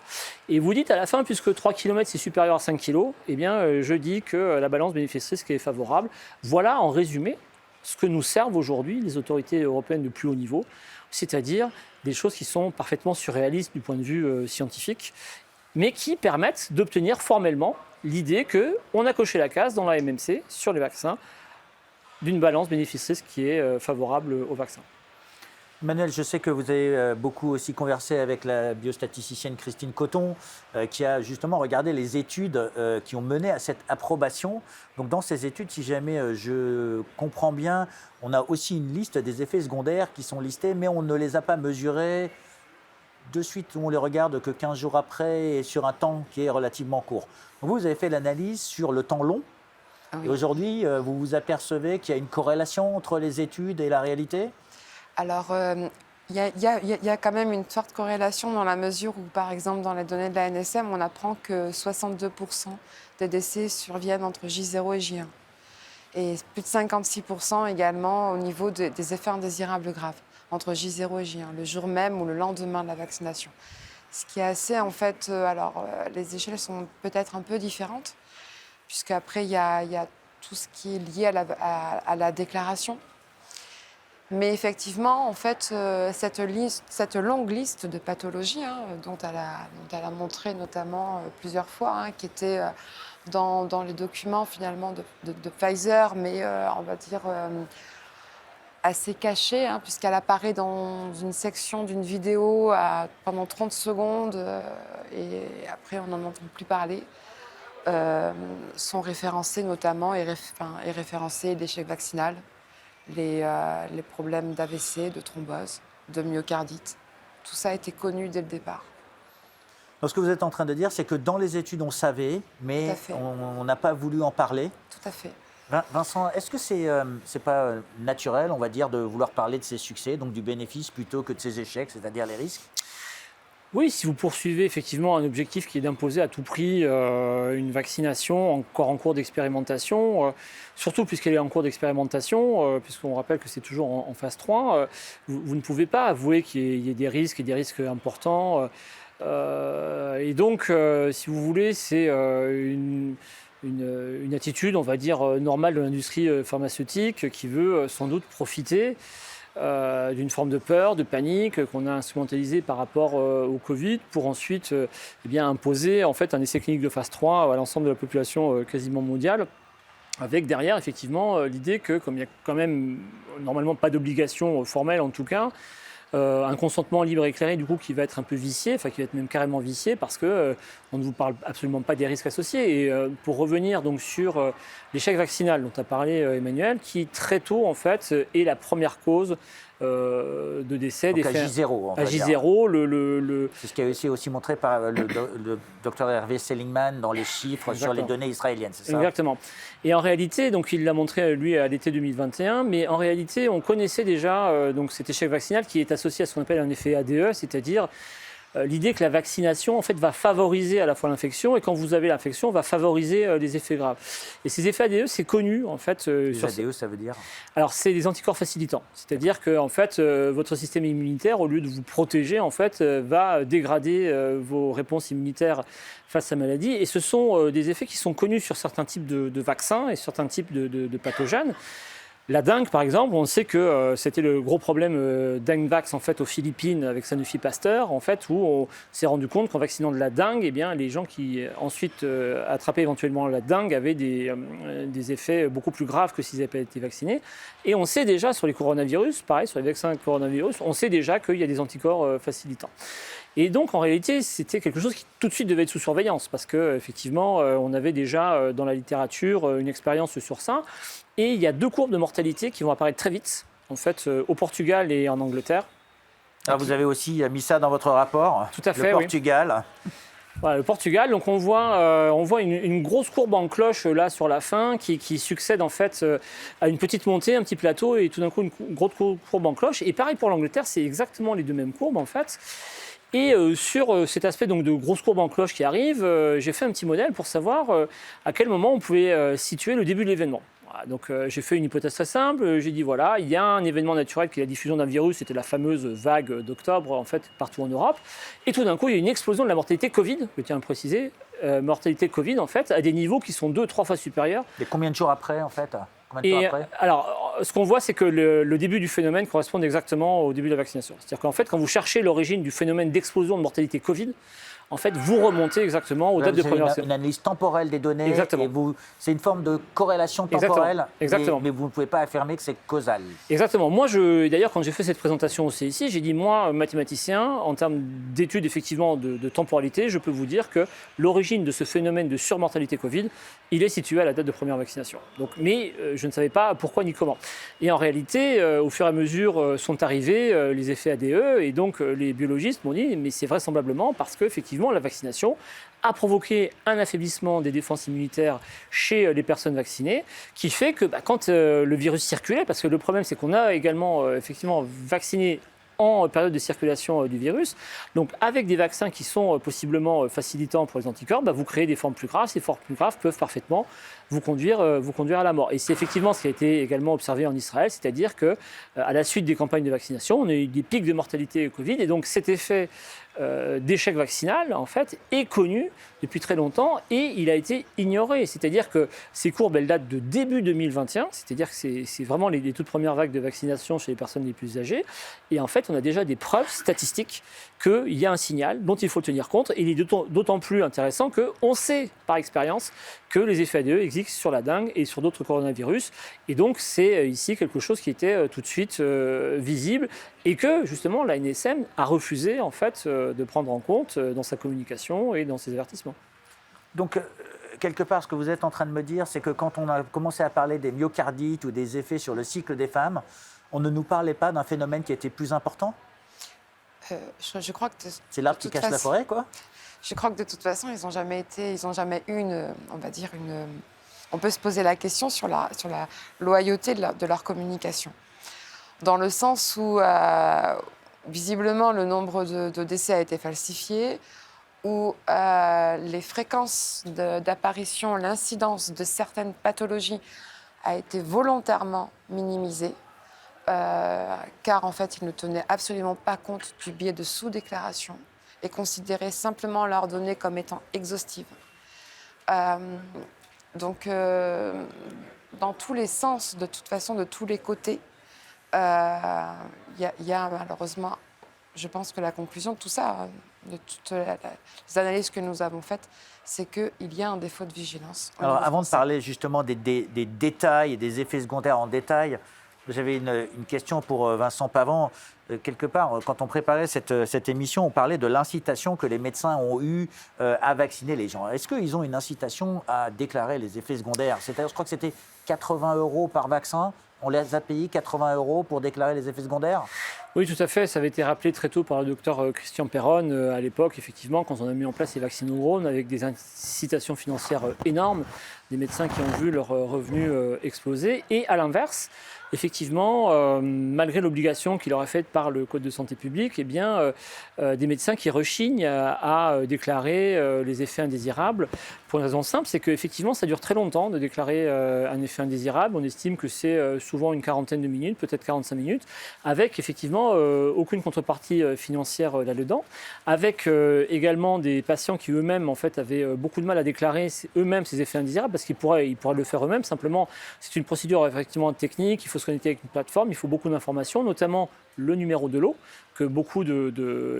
Et vous dites à la fin, puisque 3 km c'est supérieur à 5 kg, eh bien, je dis que la balance bénéfice-risque est favorable. Voilà en résumé ce que nous servent aujourd'hui les autorités européennes de plus haut niveau, c'est-à-dire des choses qui sont parfaitement surréalistes du point de vue scientifique, mais qui permettent d'obtenir formellement l'idée qu'on a coché la case dans la MMC sur les vaccins d'une balance bénéfice-risque qui est favorable au vaccin. Manuel, je sais que vous avez beaucoup aussi conversé avec la biostatisticienne Christine Coton, qui a justement regardé les études qui ont mené à cette approbation. Donc dans ces études, si jamais je comprends bien, on a aussi une liste des effets secondaires qui sont listés, mais on ne les a pas mesurés de suite, on les regarde que 15 jours après et sur un temps qui est relativement court. Donc vous avez fait l'analyse sur le temps long. Ah oui. Et aujourd'hui, vous vous apercevez qu'il y a une corrélation entre les études et la réalité? Alors, il y a quand même une forte corrélation dans la mesure où, par exemple, dans les données de la NSM, on apprend que 62% des décès surviennent entre J0 et J1. Et plus de 56% également au niveau des effets indésirables graves, entre J0 et J1, le jour même ou le lendemain de la vaccination. Ce qui est assez, en fait, les échelles sont peut-être un peu différentes, puisqu'après, il y a tout ce qui est lié à la déclaration. Mais effectivement, en fait, cette longue liste de pathologies, dont elle a montré notamment plusieurs fois, qui était dans les documents finalement de Pfizer, mais on va dire assez cachée, puisqu'elle apparaît dans une section d'une vidéo pendant 30 secondes, et après on n'en entend plus parler. Sont référencés notamment et référencés l'échec vaccinal, les problèmes d'AVC, de thrombose, de myocardite. Tout ça a été connu dès le départ. Donc, ce que vous êtes en train de dire, c'est que dans les études, on savait, mais on n'a pas voulu en parler. Tout à fait. Vincent, est-ce que c'est pas naturel, on va dire, de vouloir parler de ses succès, donc du bénéfice, plutôt que de ses échecs, c'est-à-dire les risques? Oui, si vous poursuivez effectivement un objectif qui est d'imposer à tout prix une vaccination encore en cours d'expérimentation, surtout puisqu'elle est en cours d'expérimentation, puisqu'on rappelle que c'est toujours en phase 3, vous ne pouvez pas avouer qu'il y ait des risques et des risques importants. Et donc, si vous voulez, c'est une attitude, on va dire, normale de l'industrie pharmaceutique qui veut sans doute profiter d'une forme de peur, de panique qu'on a instrumentalisée par rapport au Covid pour ensuite imposer en fait un essai clinique de phase 3 à l'ensemble de la population quasiment mondiale. Avec derrière, effectivement, l'idée que, comme il n'y a quand même normalement pas d'obligation formelle en tout cas, un consentement libre et éclairé du coup qui va être un peu vicié, enfin qui va être même carrément vicié parce que on ne vous parle absolument pas des risques associés. Et pour revenir donc sur l'échec vaccinal dont a parlé Emmanuel, qui très tôt en fait est la première cause de décès Donc des à J0, à J0, c'est ce qui a aussi montré par le docteur Hervé Seligman dans les chiffres sur les données israéliennes, c'est ça? Exactement. Et en réalité, donc il l'a montré lui à l'été 2021, mais en réalité, on connaissait déjà donc cet échec vaccinal qui est associé à ce qu'on appelle un effet ADE, c'est-à-dire l'idée que la vaccination en fait va favoriser à la fois l'infection et quand vous avez l'infection va favoriser les effets graves. Et ces effets ADE, c'est connu en fait. Les ADE, ça veut dire? Alors c'est des anticorps facilitants, c'est-à-dire que en fait votre système immunitaire, au lieu de vous protéger, en fait va dégrader vos réponses immunitaires face à la maladie. Et ce sont des effets qui sont connus sur certains types de vaccins et certains types de pathogènes. La dengue, par exemple, on sait que c'était le gros problème dengue-vax en fait aux Philippines avec Sanofi Pasteur, en fait, où on s'est rendu compte qu'en vaccinant de la dengue, eh bien, les gens qui ensuite attrapaient éventuellement la dengue avaient des effets beaucoup plus graves que s'ils n'avaient pas été vaccinés. Et on sait déjà sur les coronavirus, pareil, sur les vaccins coronavirus, on sait déjà qu'il y a des anticorps facilitants. Et donc, en réalité, c'était quelque chose qui tout de suite devait être sous surveillance, parce qu'effectivement, on avait déjà dans la littérature une expérience sur ça. Et il y a 2 courbes de mortalité qui vont apparaître très vite, en fait, au Portugal et en Angleterre. Alors, vous avez aussi mis ça dans votre rapport. Tout à fait, le Portugal. Oui. Voilà, le Portugal, donc on voit une grosse courbe en cloche là sur la fin qui succède en fait à une petite montée, un petit plateau et tout d'un coup une grosse courbe en cloche. Et pareil pour l'Angleterre, c'est exactement les 2 mêmes courbes en fait. Et sur cet aspect donc, de grosse courbe en cloche qui arrive, j'ai fait un petit modèle pour savoir à quel moment on pouvait situer le début de l'événement. Voilà, donc j'ai fait une hypothèse très simple, j'ai dit voilà, il y a un événement naturel qui est la diffusion d'un virus, c'était la fameuse vague d'octobre en fait partout en Europe, et tout d'un coup il y a une explosion de la mortalité Covid, je tiens à le préciser, mortalité Covid en fait à des niveaux qui sont 2-3 fois supérieurs. Et combien de jours après en fait? Combien de temps après? Alors, ce qu'on voit, c'est que le début du phénomène correspond exactement au début de la vaccination. C'est-à-dire qu'en fait, quand vous cherchez l'origine du phénomène d'explosion de mortalité Covid, en fait, vous remontez exactement aux dates de première vaccination. Une analyse temporelle des données. Exactement. C'est une forme de corrélation temporelle. Exactement. Mais vous ne pouvez pas affirmer que c'est causal. Exactement. Moi, d'ailleurs, quand j'ai fait cette présentation au CIC, j'ai dit, moi, mathématicien, en termes d'études effectivement de temporalité, je peux vous dire que l'origine de ce phénomène de surmortalité Covid, il est situé à la date de première vaccination. Donc, mais je ne savais pas pourquoi ni comment. Et en réalité, au fur et à mesure sont arrivés les effets ADE, et donc les biologistes m'ont dit, mais c'est vraisemblablement parce qu'effectivement, la vaccination a provoqué un affaiblissement des défenses immunitaires chez les personnes vaccinées, qui fait que quand le virus circulait, parce que le problème c'est qu'on a également effectivement vacciné en période de circulation du virus, donc avec des vaccins qui sont possiblement facilitants pour les anticorps, vous créez des formes plus graves. Ces formes plus graves peuvent parfaitement vous conduire à la mort. Et c'est effectivement ce qui a été également observé en Israël, c'est-à-dire que à la suite des campagnes de vaccination, on a eu des pics de mortalité Covid, et donc cet effet d'échec vaccinal, en fait, est connu depuis très longtemps et il a été ignoré. C'est-à-dire que ces courbes, elles datent de début 2021, c'est-à-dire que c'est vraiment les toutes premières vagues de vaccination chez les personnes les plus âgées. Et en fait, on a déjà des preuves statistiques qu'il y a un signal dont il faut tenir compte. Et il est d'autant plus intéressant qu'on sait par expérience que les effets ADE existent sur la dengue et sur d'autres coronavirus. Et donc, c'est ici quelque chose qui était tout de suite visible et que, justement, l'ANSM a refusé, en fait, de prendre en compte dans sa communication et dans ses avertissements. Donc, quelque part, ce que vous êtes en train de me dire, c'est que quand on a commencé à parler des myocardites ou des effets sur le cycle des femmes, on ne nous parlait pas d'un phénomène qui était plus important? Je crois que c'est l'arbre qui cache la forêt, quoi? Je crois que de toute façon, ils n'ont jamais eu on peut se poser la question sur la loyauté de leur communication. Dans le sens où, visiblement, le nombre de décès a été falsifié, où les fréquences d'apparition, l'incidence de certaines pathologies a été volontairement minimisée, car en fait, ils ne tenaient absolument pas compte du biais de sous-déclaration et considéraient simplement leurs données comme étant exhaustives. Donc, dans tous les sens, de toute façon, de tous les côtés, y a malheureusement, je pense que la conclusion de tout ça, de toutes les analyses que nous avons faites, c'est qu'il y a un défaut de vigilance. Alors, avant de parler justement des détails et des effets secondaires en détail, j'avais une question pour Vincent Pavant. Quelque part, quand on préparait cette émission, on parlait de l'incitation que les médecins ont eue à vacciner les gens. Est-ce qu'ils ont une incitation à déclarer les effets secondaires? C'est-à-dire, je crois que c'était 80 € par vaccin. On les a payés 80 € pour déclarer les effets secondaires? Oui, tout à fait. Ça avait été rappelé très tôt par le docteur Christian Perron à l'époque, effectivement, quand on a mis en place les vaccinodromes avec des incitations financières énormes, des médecins qui ont vu leurs revenus exploser. Et à l'inverse, effectivement, malgré l'obligation qui leur est faite par le Code de santé publique, eh bien, des médecins qui rechignent à déclarer les effets indésirables pour une raison simple, c'est qu'effectivement, ça dure très longtemps de déclarer un effet indésirable. On estime que c'est souvent une quarantaine de minutes, peut-être 45 minutes, avec effectivement aucune contrepartie financière là-dedans, avec également des patients qui eux-mêmes en fait, avaient beaucoup de mal à déclarer eux-mêmes ces effets indésirables, parce qu'ils pourraient le faire eux-mêmes. Simplement, c'est une procédure effectivement technique, il faut se connecter avec une plateforme, il faut beaucoup d'informations, notamment le numéro de l'eau, que beaucoup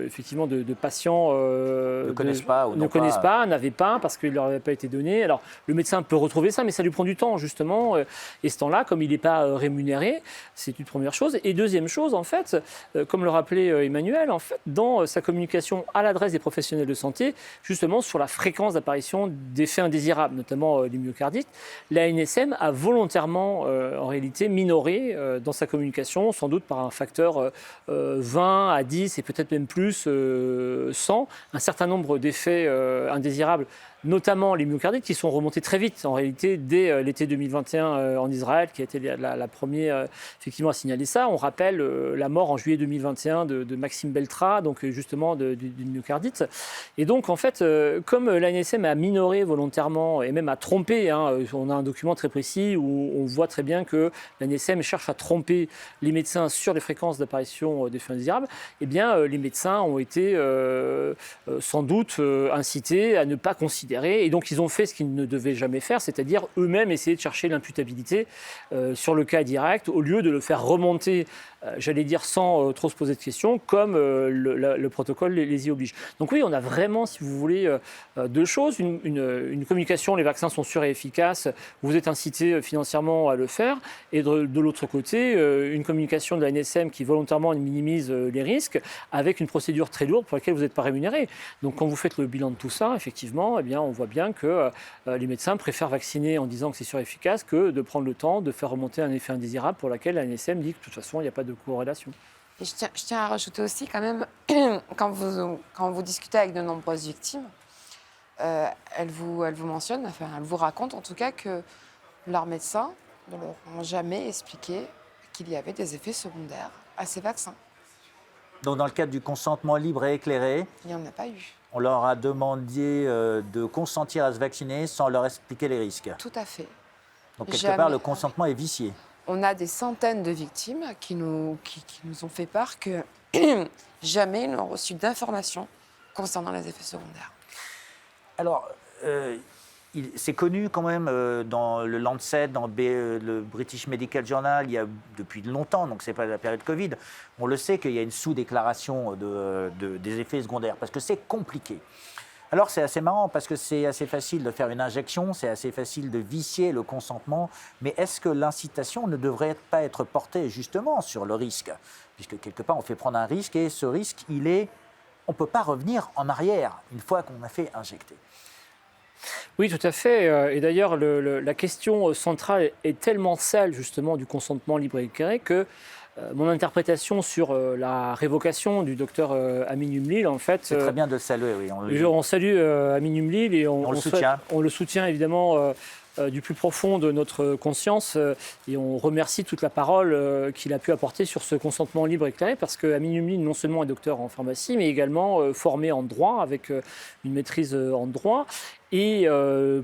effectivement de patients ne connaissent pas, n'avaient pas, parce qu'il ne leur avait pas été donné. Alors, le médecin peut retrouver ça, mais ça lui prend du temps, justement. Et ce temps-là, comme il n'est pas rémunéré, c'est une première chose. Et deuxième chose, en fait, comme le rappelait Emmanuel, en fait, dans sa communication à l'adresse des professionnels de santé, justement sur la fréquence d'apparition d'effets indésirables, notamment les myocardites, l'ANSM a volontairement, en réalité, minoré dans sa communication, sans doute par un facteur 20 à 10 et peut-être même plus 100, un certain nombre d'effets indésirables, notamment les myocardites qui sont remontés très vite, en réalité, dès l'été 2021 en Israël, qui a été la première effectivement à signaler ça. On rappelle la mort en juillet 2021 de Maxime Beltra, donc justement d'une myocardite. Et donc, en fait, comme l'ANSM a minoré volontairement et même a trompé, on a un document très précis où on voit très bien que l'ANSM cherche à tromper les médecins sur les fréquences d'apparition d'effets indésirables, eh bien, les médecins ont été sans doute incités à ne pas considérer. Et donc, ils ont fait ce qu'ils ne devaient jamais faire, c'est-à-dire eux-mêmes essayer de chercher l'imputabilité sur le cas direct, au lieu de le faire remonter, j'allais dire, sans trop se poser de questions, comme le protocole les y oblige. Donc oui, on a vraiment, si vous voulez, deux choses. Une communication, les vaccins sont sûrs et efficaces, vous êtes incité financièrement à le faire. Et de l'autre côté, une communication de la NSM qui volontairement minimise les risques, avec une procédure très lourde pour laquelle vous n'êtes pas rémunéré. Donc quand vous faites le bilan de tout ça, effectivement, eh bien, on voit bien que les médecins préfèrent vacciner en disant que c'est sûr et efficace que de prendre le temps de faire remonter un effet indésirable pour lequel la NSM dit que de toute façon, il n'y a pas de corrélation. Et je tiens à rajouter aussi quand même, quand vous discutez avec de nombreuses victimes, elles vous mentionnent, enfin elles vous racontent en tout cas que leurs médecins ne leur ont jamais expliqué qu'il y avait des effets secondaires à ces vaccins. Donc, dans le cadre du consentement libre et éclairé, il n'y en a pas eu. On leur a demandé de consentir à se vacciner sans leur expliquer les risques. Tout à fait. Donc, quelque part, le consentement est vicié. On a des centaines de victimes qui nous ont fait part que jamais ils n'ont reçu d'informations concernant les effets secondaires. Alors, c'est connu quand même dans le Lancet, dans le British Medical Journal, il y a depuis longtemps, donc ce n'est pas la période Covid, on le sait qu'il y a une sous-déclaration des effets secondaires, parce que c'est compliqué. Alors c'est assez marrant, parce que c'est assez facile de faire une injection, c'est assez facile de vicier le consentement, mais est-ce que l'incitation ne devrait pas être portée justement sur le risque? Puisque quelque part on fait prendre un risque, et ce risque, on ne peut pas revenir en arrière une fois qu'on a fait injecter. Oui, tout à fait. Et d'ailleurs, la question centrale est tellement celle justement du consentement libre et éclairé que mon interprétation sur la révocation du docteur Amin Umlil, en fait... C'est très bien de le saluer, oui. On salue Amin Umlil et on le soutient évidemment du plus profond de notre conscience et on remercie toute la parole qu'il a pu apporter sur ce consentement libre et éclairé, parce que Amin Umlil non seulement est docteur en pharmacie, mais également formé en droit, avec une maîtrise en droit. Et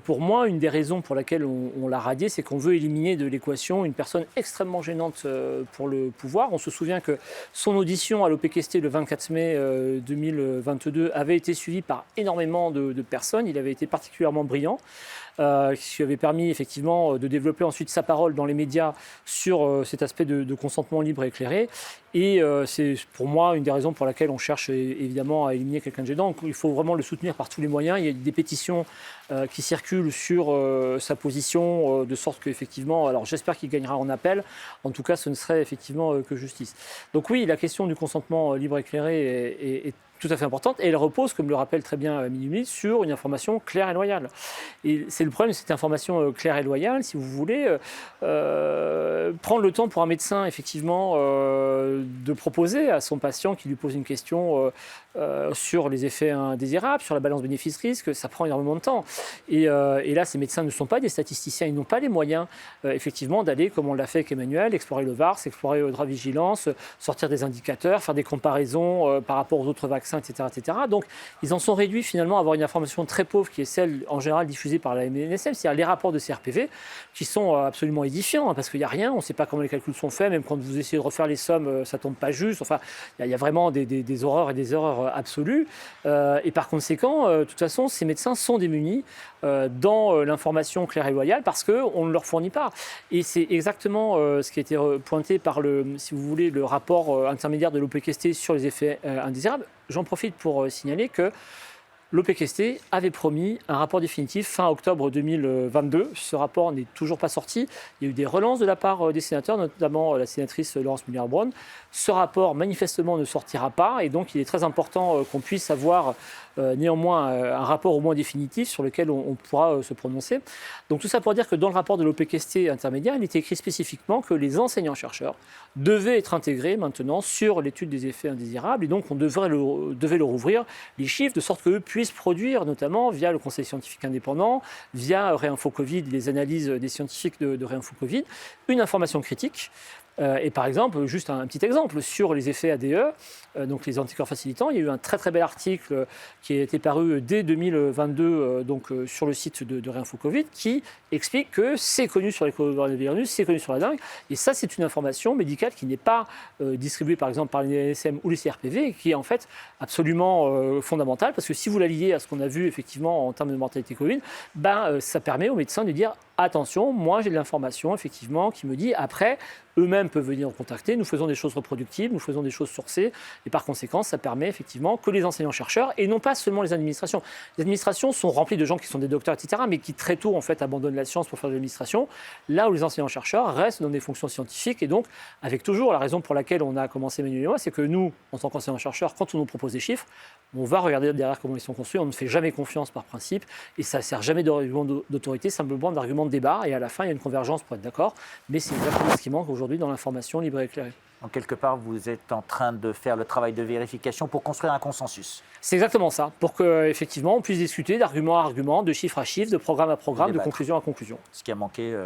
pour moi, une des raisons pour laquelle on l'a radié, c'est qu'on veut éliminer de l'équation une personne extrêmement gênante pour le pouvoir. On se souvient que son audition à l'OPQST le 24 mai 2022 avait été suivie par énormément de personnes. Il avait été particulièrement brillant, ce qui avait permis effectivement de développer ensuite sa parole dans les médias sur cet aspect de consentement libre et éclairé. Et c'est pour moi une des raisons pour laquelle on cherche évidemment à éliminer quelqu'un de gênant. Donc, il faut vraiment le soutenir par tous les moyens. Il y a des pétitions qui circulent sur sa position, de sorte qu'effectivement, alors j'espère qu'il gagnera en appel. En tout cas, ce ne serait effectivement que justice. Donc oui, la question du consentement libre et éclairé est tout à fait importante et elle repose, comme le rappelle très bien Minuit, sur une information claire et loyale. Et c'est le problème de cette information claire et loyale, si vous voulez, prendre le temps pour un médecin, effectivement, de proposer à son patient qui lui pose une question sur les effets indésirables, sur la balance bénéfice-risque, ça prend énormément de temps. Et là, ces médecins ne sont pas des statisticiens, ils n'ont pas les moyens, effectivement, d'aller, comme on l'a fait avec Emmanuel, explorer le VARS, explorer Eudravigilance, sortir des indicateurs, faire des comparaisons par rapport aux autres vaccins, etc., etc. Donc, ils en sont réduits finalement à avoir une information très pauvre qui est celle, en général, diffusée par la MNSM, c'est-à-dire les rapports de CRPV, qui sont absolument édifiants, hein, parce qu'il n'y a rien, on ne sait pas comment les calculs sont faits, même quand vous essayez de refaire les sommes, ça ne tombe pas juste. Enfin, il y a vraiment des horreurs et des erreurs absolues. Et par conséquent, de toute façon, ces médecins sont démunis dans l'information claire et loyale parce qu'on ne leur fournit pas. Et c'est exactement ce qui a été pointé par si vous voulez, le rapport intermédiaire de l'OPQST sur les effets indésirables. J'en profite pour signaler que l'OPQST avait promis un rapport définitif fin octobre 2022. Ce rapport n'est toujours pas sorti. Il y a eu des relances de la part des sénateurs, notamment la sénatrice Laurence Muller-Bronn. Ce rapport, manifestement, ne sortira pas. Et donc, il est très important qu'on puisse avoir néanmoins un rapport au moins définitif sur lequel on pourra se prononcer. Donc, tout ça pour dire que dans le rapport de l'OPQST intermédiaire, il était écrit spécifiquement que les enseignants-chercheurs devaient être intégrés maintenant sur l'étude des effets indésirables. Et donc, on devait leur ouvrir les chiffres de sorte qu'eux puissent produire, notamment via le Conseil scientifique indépendant, via Réinfo Covid, les analyses des scientifiques de Réinfo Covid, une information critique. Et par exemple, juste un petit exemple, sur les effets ADE, donc les anticorps facilitants, il y a eu un très très bel article qui a été paru dès 2022 sur le site de Réinfo Covid qui explique que c'est connu sur les coronavirus, c'est connu sur la dengue, et ça c'est une information médicale qui n'est pas distribuée par exemple par les NSM ou les CRPV et qui est en fait absolument fondamentale parce que si vous la liez à ce qu'on a vu effectivement en termes de mortalité Covid, ça permet aux médecins de dire attention, moi j'ai de l'information effectivement qui me dit après eux-mêmes peuvent venir nous contacter, nous faisons des choses reproductibles, nous faisons des choses sourcées et par conséquent ça permet effectivement que les enseignants-chercheurs et non pas seulement les administrations. Les administrations sont remplies de gens qui sont des docteurs etc. mais qui très tôt en fait abandonnent la science pour faire de l'administration, là où les enseignants-chercheurs restent dans des fonctions scientifiques et donc avec toujours la raison pour laquelle on a commencé Emmanuel et moi, c'est que nous en tant qu'enseignants-chercheurs quand on nous propose des chiffres, on va regarder derrière comment ils sont construits, on ne fait jamais confiance par principe et ça ne sert jamais d'argument d'autorité, simplement d'argument de débat et à la fin il y a une convergence pour être d'accord, mais c'est exactement ce qui manque aujourd'hui dans l'information libre et éclairée. En quelque part, vous êtes en train de faire le travail de vérification pour construire un consensus. C'est exactement ça, pour qu'effectivement on puisse discuter d'argument à argument, de chiffre à chiffre, de programme à programme, de conclusion à conclusion. Ce qui a manqué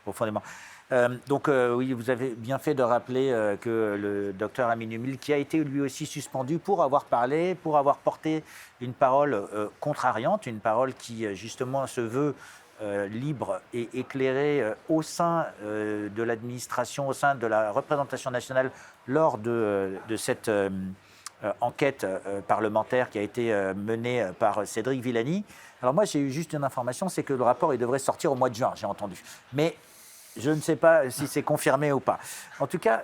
profondément. Oui, vous avez bien fait de rappeler que le docteur Amin Humil, qui a été lui aussi suspendu pour avoir parlé, pour avoir porté une parole contrariante, une parole qui justement se veut libre et éclairé au sein de l'administration, au sein de la représentation nationale lors de cette enquête parlementaire qui a été menée par Cédric Villani. Alors moi, j'ai eu juste une information, c'est que le rapport il devrait sortir au mois de juin, j'ai entendu. Mais je ne sais pas si c'est confirmé ou pas. En tout cas,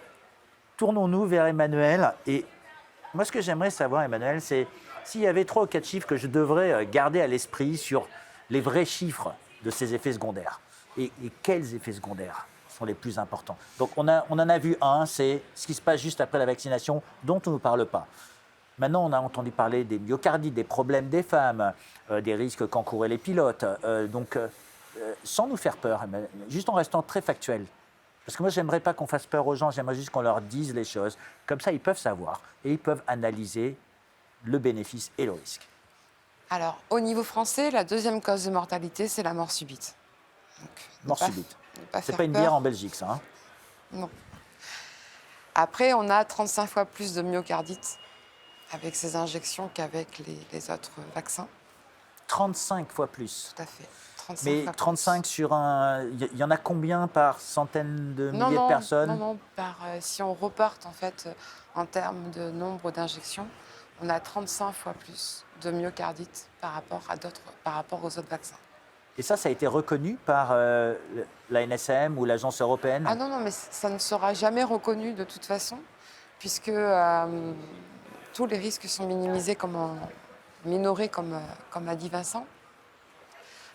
tournons-nous vers Emmanuel. Et moi, ce que j'aimerais savoir, Emmanuel, c'est s'il y avait 3 ou 4 chiffres que je devrais garder à l'esprit sur les vrais chiffres de ces effets secondaires. Et quels effets secondaires sont les plus importants? Donc on en a vu un, c'est ce qui se passe juste après la vaccination, dont on ne parle pas. Maintenant, on a entendu parler des myocardites, des problèmes des femmes, des risques qu'encouraient les pilotes. Sans nous faire peur, juste en restant très factuel. Parce que moi, j'aimerais pas qu'on fasse peur aux gens, j'aimerais juste qu'on leur dise les choses. Comme ça, ils peuvent savoir et ils peuvent analyser le bénéfice et le risque. Alors, au niveau français, la deuxième cause de mortalité, c'est la mort subite. Donc, mort subite. C'est pas une peur. bière en Belgique, ça, hein? Non. Après, on a 35 fois plus de myocardite avec ces injections qu'avec les autres vaccins. 35 fois plus. Tout à fait. 35 Mais fois plus. 35 sur un... Il y en a combien par centaines de milliers de personnes? Non, si on reporte en fait en termes de nombre d'injections, on a 35 fois plus de myocardite par rapport aux autres vaccins. Et ça a été reconnu par la NSM ou l'Agence européenne? Ah non, mais ça ne sera jamais reconnu de toute façon, puisque tous les risques sont minorés, comme a dit Vincent.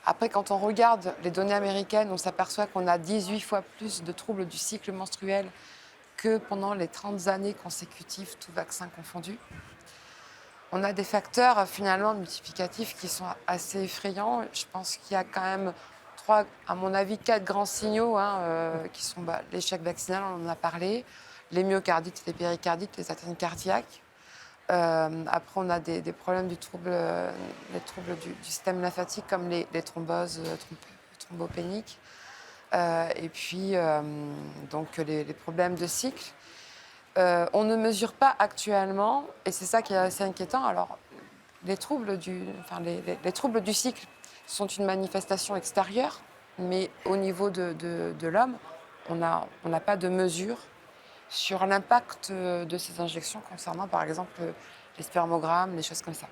Après, quand on regarde les données américaines, on s'aperçoit qu'on a 18 fois plus de troubles du cycle menstruel que pendant les 30 années consécutives, tous vaccins confondus. On a des facteurs finalement multiplicatifs qui sont assez effrayants. Je pense qu'il y a quand même à mon avis, 4 grands signaux qui sont l'échec vaccinal, on en a parlé, les myocardites, les péricardites, les atteintes cardiaques. Après, on a des problèmes les troubles du système lymphatique comme les thromboses thrombopéniques. Et puis, donc, les problèmes de cycle. On ne mesure pas actuellement, et c'est ça qui est assez inquiétant. Alors, les troubles du cycle sont une manifestation extérieure, mais au niveau de l'homme, on n'a pas de mesure sur l'impact de ces injections concernant, par exemple, les spermogrammes, les choses comme ça.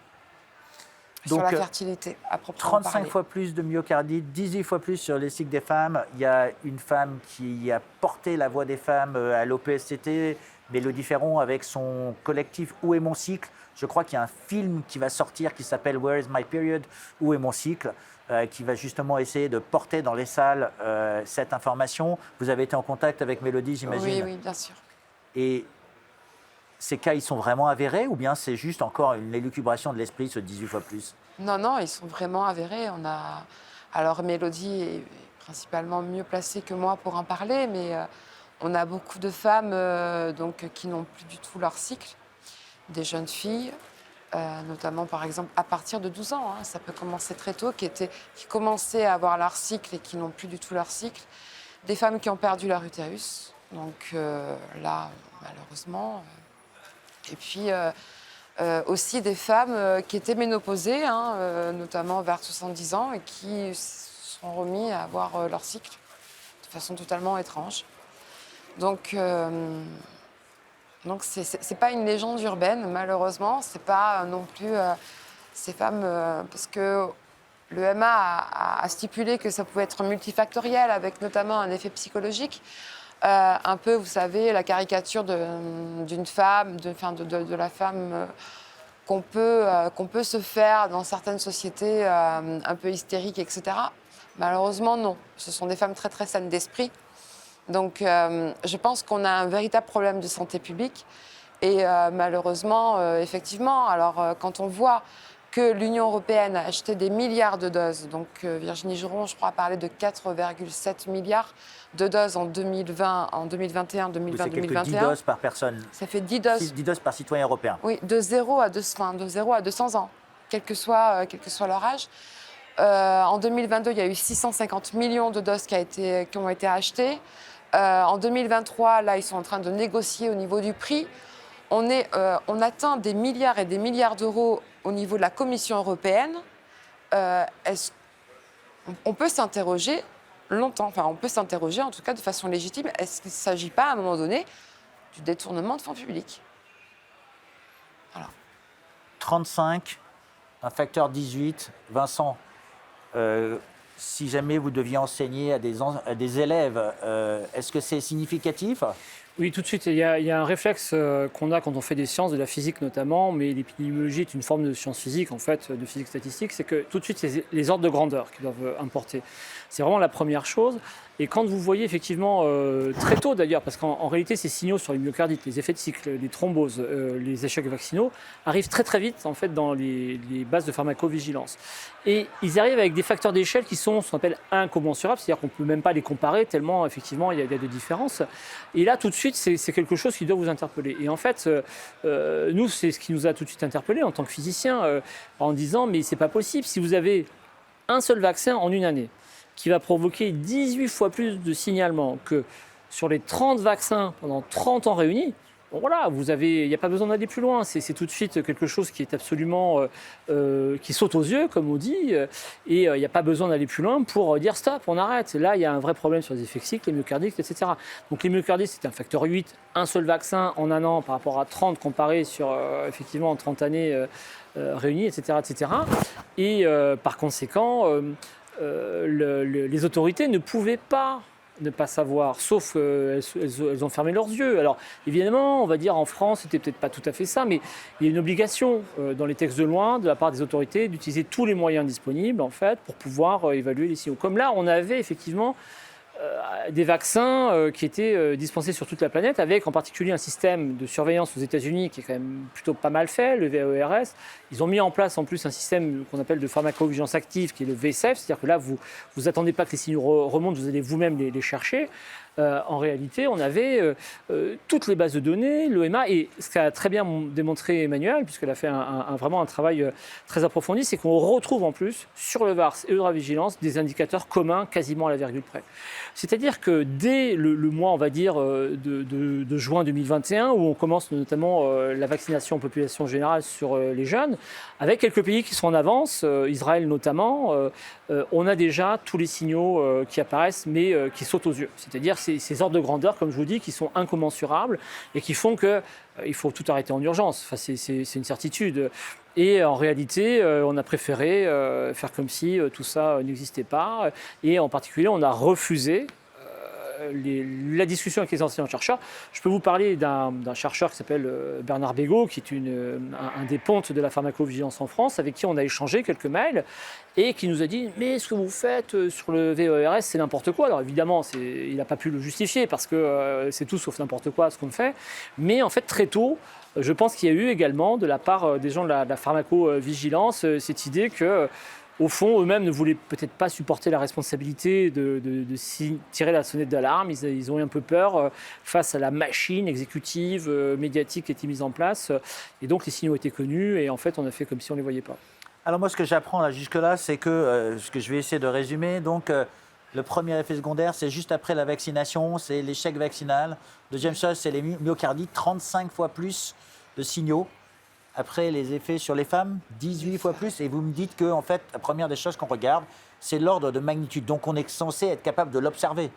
Donc, sur la fertilité, à proprement 35 parler. fois plus de myocardite, 18 fois plus sur les cycles des femmes. Il y a une femme qui a porté la voix des femmes à l'OPSCT, Mélodie Ferron, avec son collectif Où est mon cycle? Je crois qu'il y a un film qui va sortir qui s'appelle Where is my period? Où est mon cycle? Qui va justement essayer de porter dans les salles cette information. Vous avez été en contact avec Mélodie, j'imagine? Oui, bien sûr. Et ces cas, ils sont vraiment avérés ou bien c'est juste encore une élucubration de l'esprit, ce 18 fois plus? Non, ils sont vraiment avérés. Alors, Mélodie est principalement mieux placée que moi pour en parler, mais on a beaucoup de femmes qui n'ont plus du tout leur cycle, des jeunes filles, notamment par exemple à partir de 12 ans. Ça peut commencer très tôt, qui commençaient à avoir leur cycle et qui n'ont plus du tout leur cycle. Des femmes qui ont perdu leur utérus, donc là, malheureusement. Et puis aussi des femmes qui étaient ménopausées, notamment vers 70 ans, et qui sont remis à avoir leur cycle de façon totalement étrange. Donc c'est pas une légende urbaine, malheureusement. C'est pas non plus ces femmes, parce que l'EMA a stipulé que ça pouvait être multifactoriel, avec notamment un effet psychologique. Un peu, vous savez, la caricature d'une femme, de la femme qu'on peut se faire dans certaines sociétés un peu hystériques, etc. Malheureusement, non. Ce sont des femmes très, très saines d'esprit. Donc, je pense qu'on a un véritable problème de santé publique. Et malheureusement, effectivement, alors quand on voit que l'Union européenne a acheté des milliards de doses, donc Virginie Juron, je crois, a parlé de 4,7 milliards de doses en 2020, en 2021, 2020, C'est quelques 2021. 10 doses par personne. Ça fait 10 doses. 10 doses par citoyen européen. Oui, de 0 à 200 ans, quel que soit leur âge. En 2022, il y a eu 650 millions de doses qui ont été achetées. En 2023, là, ils sont en train de négocier au niveau du prix. On atteint des milliards et des milliards d'euros au niveau de la Commission européenne. On peut s'interroger longtemps, on peut s'interroger en tout cas de façon légitime, est-ce qu'il ne s'agit pas à un moment donné du détournement de fonds publics? Voilà. 35, un facteur 18. Vincent, si jamais vous deviez enseigner à des élèves, est-ce que c'est significatif? Oui, tout de suite. Il y a un réflexe qu'on a quand on fait des sciences, de la physique notamment, mais l'épidémiologie est une forme de science physique, en fait, de physique statistique, c'est que tout de suite, c'est les ordres de grandeur qui doivent importer. C'est vraiment la première chose. Et quand vous voyez effectivement, très tôt d'ailleurs, parce qu'en réalité, ces signaux sur les myocardites, les effets de cycle, les thromboses, les échecs vaccinaux, arrivent très très vite en fait dans les bases de pharmacovigilance. Et ils arrivent avec des facteurs d'échelle qui sont ce qu'on appelle incommensurables, c'est-à-dire qu'on ne peut même pas les comparer tellement effectivement il y a de différences. Et là, tout de suite, c'est quelque chose qui doit vous interpeller. Et en fait, nous, c'est ce qui nous a tout de suite interpellés en tant que physiciens, en disant, mais c'est pas possible, si vous avez un seul vaccin en une année, qui va provoquer 18 fois plus de signalements que sur les 30 vaccins pendant 30 ans réunis, Bon, voilà, il n'y a pas besoin d'aller plus loin. C'est tout de suite quelque chose qui est absolument, qui saute aux yeux, comme on dit, et il n'y a pas besoin d'aller plus loin pour dire stop, on arrête. Là, il y a un vrai problème sur les effets cycles, les myocardites, etc. Donc les myocardites, c'est un facteur 8, un seul vaccin en un an par rapport à 30 comparé sur effectivement 30 années réunies, etc., etc. Et par conséquent, les autorités ne pouvaient pas ne pas savoir, sauf qu'elles ont fermé leurs yeux. Alors évidemment, on va dire en France, c'était peut-être pas tout à fait ça, mais il y a une obligation dans les textes de loi de la part des autorités d'utiliser tous les moyens disponibles en fait pour pouvoir évaluer les signaux. Comme là, on avait effectivement des vaccins qui étaient dispensés sur toute la planète, avec en particulier un système de surveillance aux États-Unis qui est quand même plutôt pas mal fait, le VAERS. Ils ont mis en place en plus un système qu'on appelle de pharmacovigilance active, qui est le VSAFE, c'est-à-dire que là, vous attendez pas que les signaux remontent, vous allez vous-même les chercher. En réalité, on avait toutes les bases de données, l'EMA, et ce qu'a très bien démontré Emmanuel, puisqu'elle a fait vraiment un travail très approfondi, c'est qu'on retrouve en plus sur le VARS et Eudravigilance des indicateurs communs quasiment à la virgule près. C'est-à-dire que dès le mois, on va dire, de juin 2021, où on commence notamment la vaccination en population générale sur les jeunes, avec quelques pays qui sont en avance, Israël notamment, on a déjà tous les signaux qui apparaissent, mais qui sautent aux yeux. C'est-à-dire ces ordres de grandeur, comme je vous dis, qui sont incommensurables et qui font qu'il faut tout arrêter en urgence. Enfin, c'est une certitude. Et en réalité, on a préféré faire comme si tout ça n'existait pas. Et en particulier, on a refusé la discussion avec les anciens chercheurs. Je peux vous parler d'un chercheur qui s'appelle Bernard Bégaud, qui est un des pontes de la pharmacovigilance en France, avec qui on a échangé quelques mails et qui nous a dit « mais ce que vous faites sur le VAERS, c'est n'importe quoi ». Alors évidemment, il n'a pas pu le justifier parce que c'est tout sauf n'importe quoi ce qu'on fait. Mais en fait, très tôt, je pense qu'il y a eu également de la part des gens de la pharmacovigilance cette idée que au fond, eux-mêmes ne voulaient peut-être pas supporter la responsabilité de tirer la sonnette d'alarme. Ils ont eu un peu peur face à la machine exécutive, médiatique qui était mise en place. Et donc, les signaux étaient connus et en fait, on a fait comme si on ne les voyait pas. Alors moi, ce que j'apprends là, jusque-là, c'est que, ce que je vais essayer de résumer, donc le premier effet secondaire, c'est juste après la vaccination, c'est l'échec vaccinal. Deuxième chose, c'est les myocardites, 35 fois plus de signaux. Après, les effets sur les femmes, 18 fois plus. Et vous me dites que, en fait, la première des choses qu'on regarde, c'est l'ordre de magnitude. Donc, on est censé être capable de l'observer.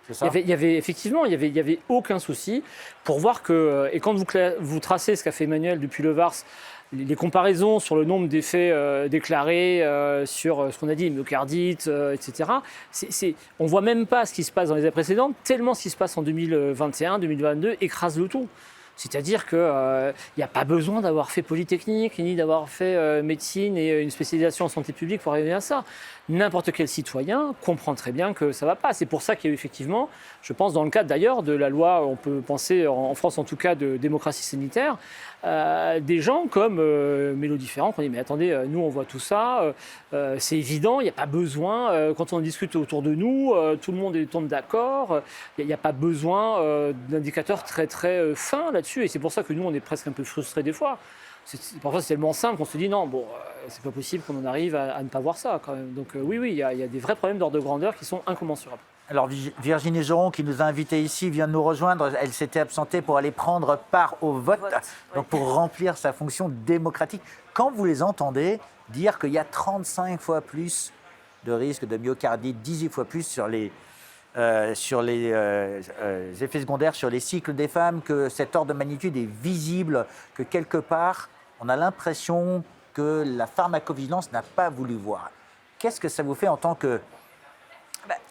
C'est ça ? Il y avait aucun souci pour voir que, et quand vous tracez ce qu'a fait Emmanuel depuis le VARS, les comparaisons sur le nombre d'effets déclarés, sur ce qu'on a dit, myocardite, etc., on ne voit même pas ce qui se passe dans les années précédentes, tellement ce qui se passe en 2021, 2022 écrase le tout. C'est-à-dire qu'il n'y a pas besoin d'avoir fait Polytechnique, ni d'avoir fait médecine et une spécialisation en santé publique pour arriver à ça. N'importe quel citoyen comprend très bien que ça ne va pas. C'est pour ça qu'il y a eu effectivement, je pense dans le cadre d'ailleurs de la loi, on peut penser en France en tout cas de démocratie sanitaire, des gens comme Mélodie Ferrand qui ont dit mais attendez, nous on voit tout ça, c'est évident, il n'y a pas besoin, quand on discute autour de nous, tout le monde tombe d'accord, il n'y a pas besoin d'indicateurs très très fins là-dessus et c'est pour ça que nous on est presque un peu frustrés des fois. Parfois c'est tellement simple qu'on se dit non, bon, c'est pas possible qu'on en arrive à ne pas voir ça quand même. Donc oui, il y a des vrais problèmes d'ordre de grandeur qui sont incommensurables. Alors Virginie Joron, qui nous a invités ici, vient de nous rejoindre. Elle s'était absentée pour aller prendre part au vote, donc pour remplir sa fonction démocratique. Quand vous les entendez dire qu'il y a 35 fois plus de risque de myocardite, 18 fois plus sur les effets secondaires, sur les cycles des femmes, que cet ordre de magnitude est visible, que quelque part, on a l'impression que la pharmacovigilance n'a pas voulu voir. Qu'est-ce que ça vous fait en tant que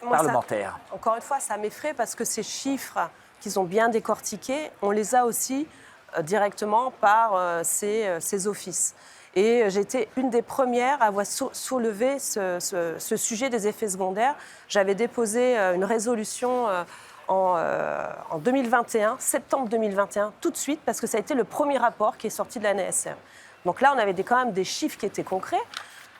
parlementaire ? Encore une fois, ça m'effraie parce que ces chiffres qu'ils ont bien décortiqués, on les a aussi directement par ces offices. Et j'étais une des premières à avoir soulevé ce sujet des effets secondaires. J'avais déposé une résolution en 2021, septembre 2021, tout de suite, parce que ça a été le premier rapport qui est sorti de la NSR. Donc là, on avait quand même des chiffres qui étaient concrets.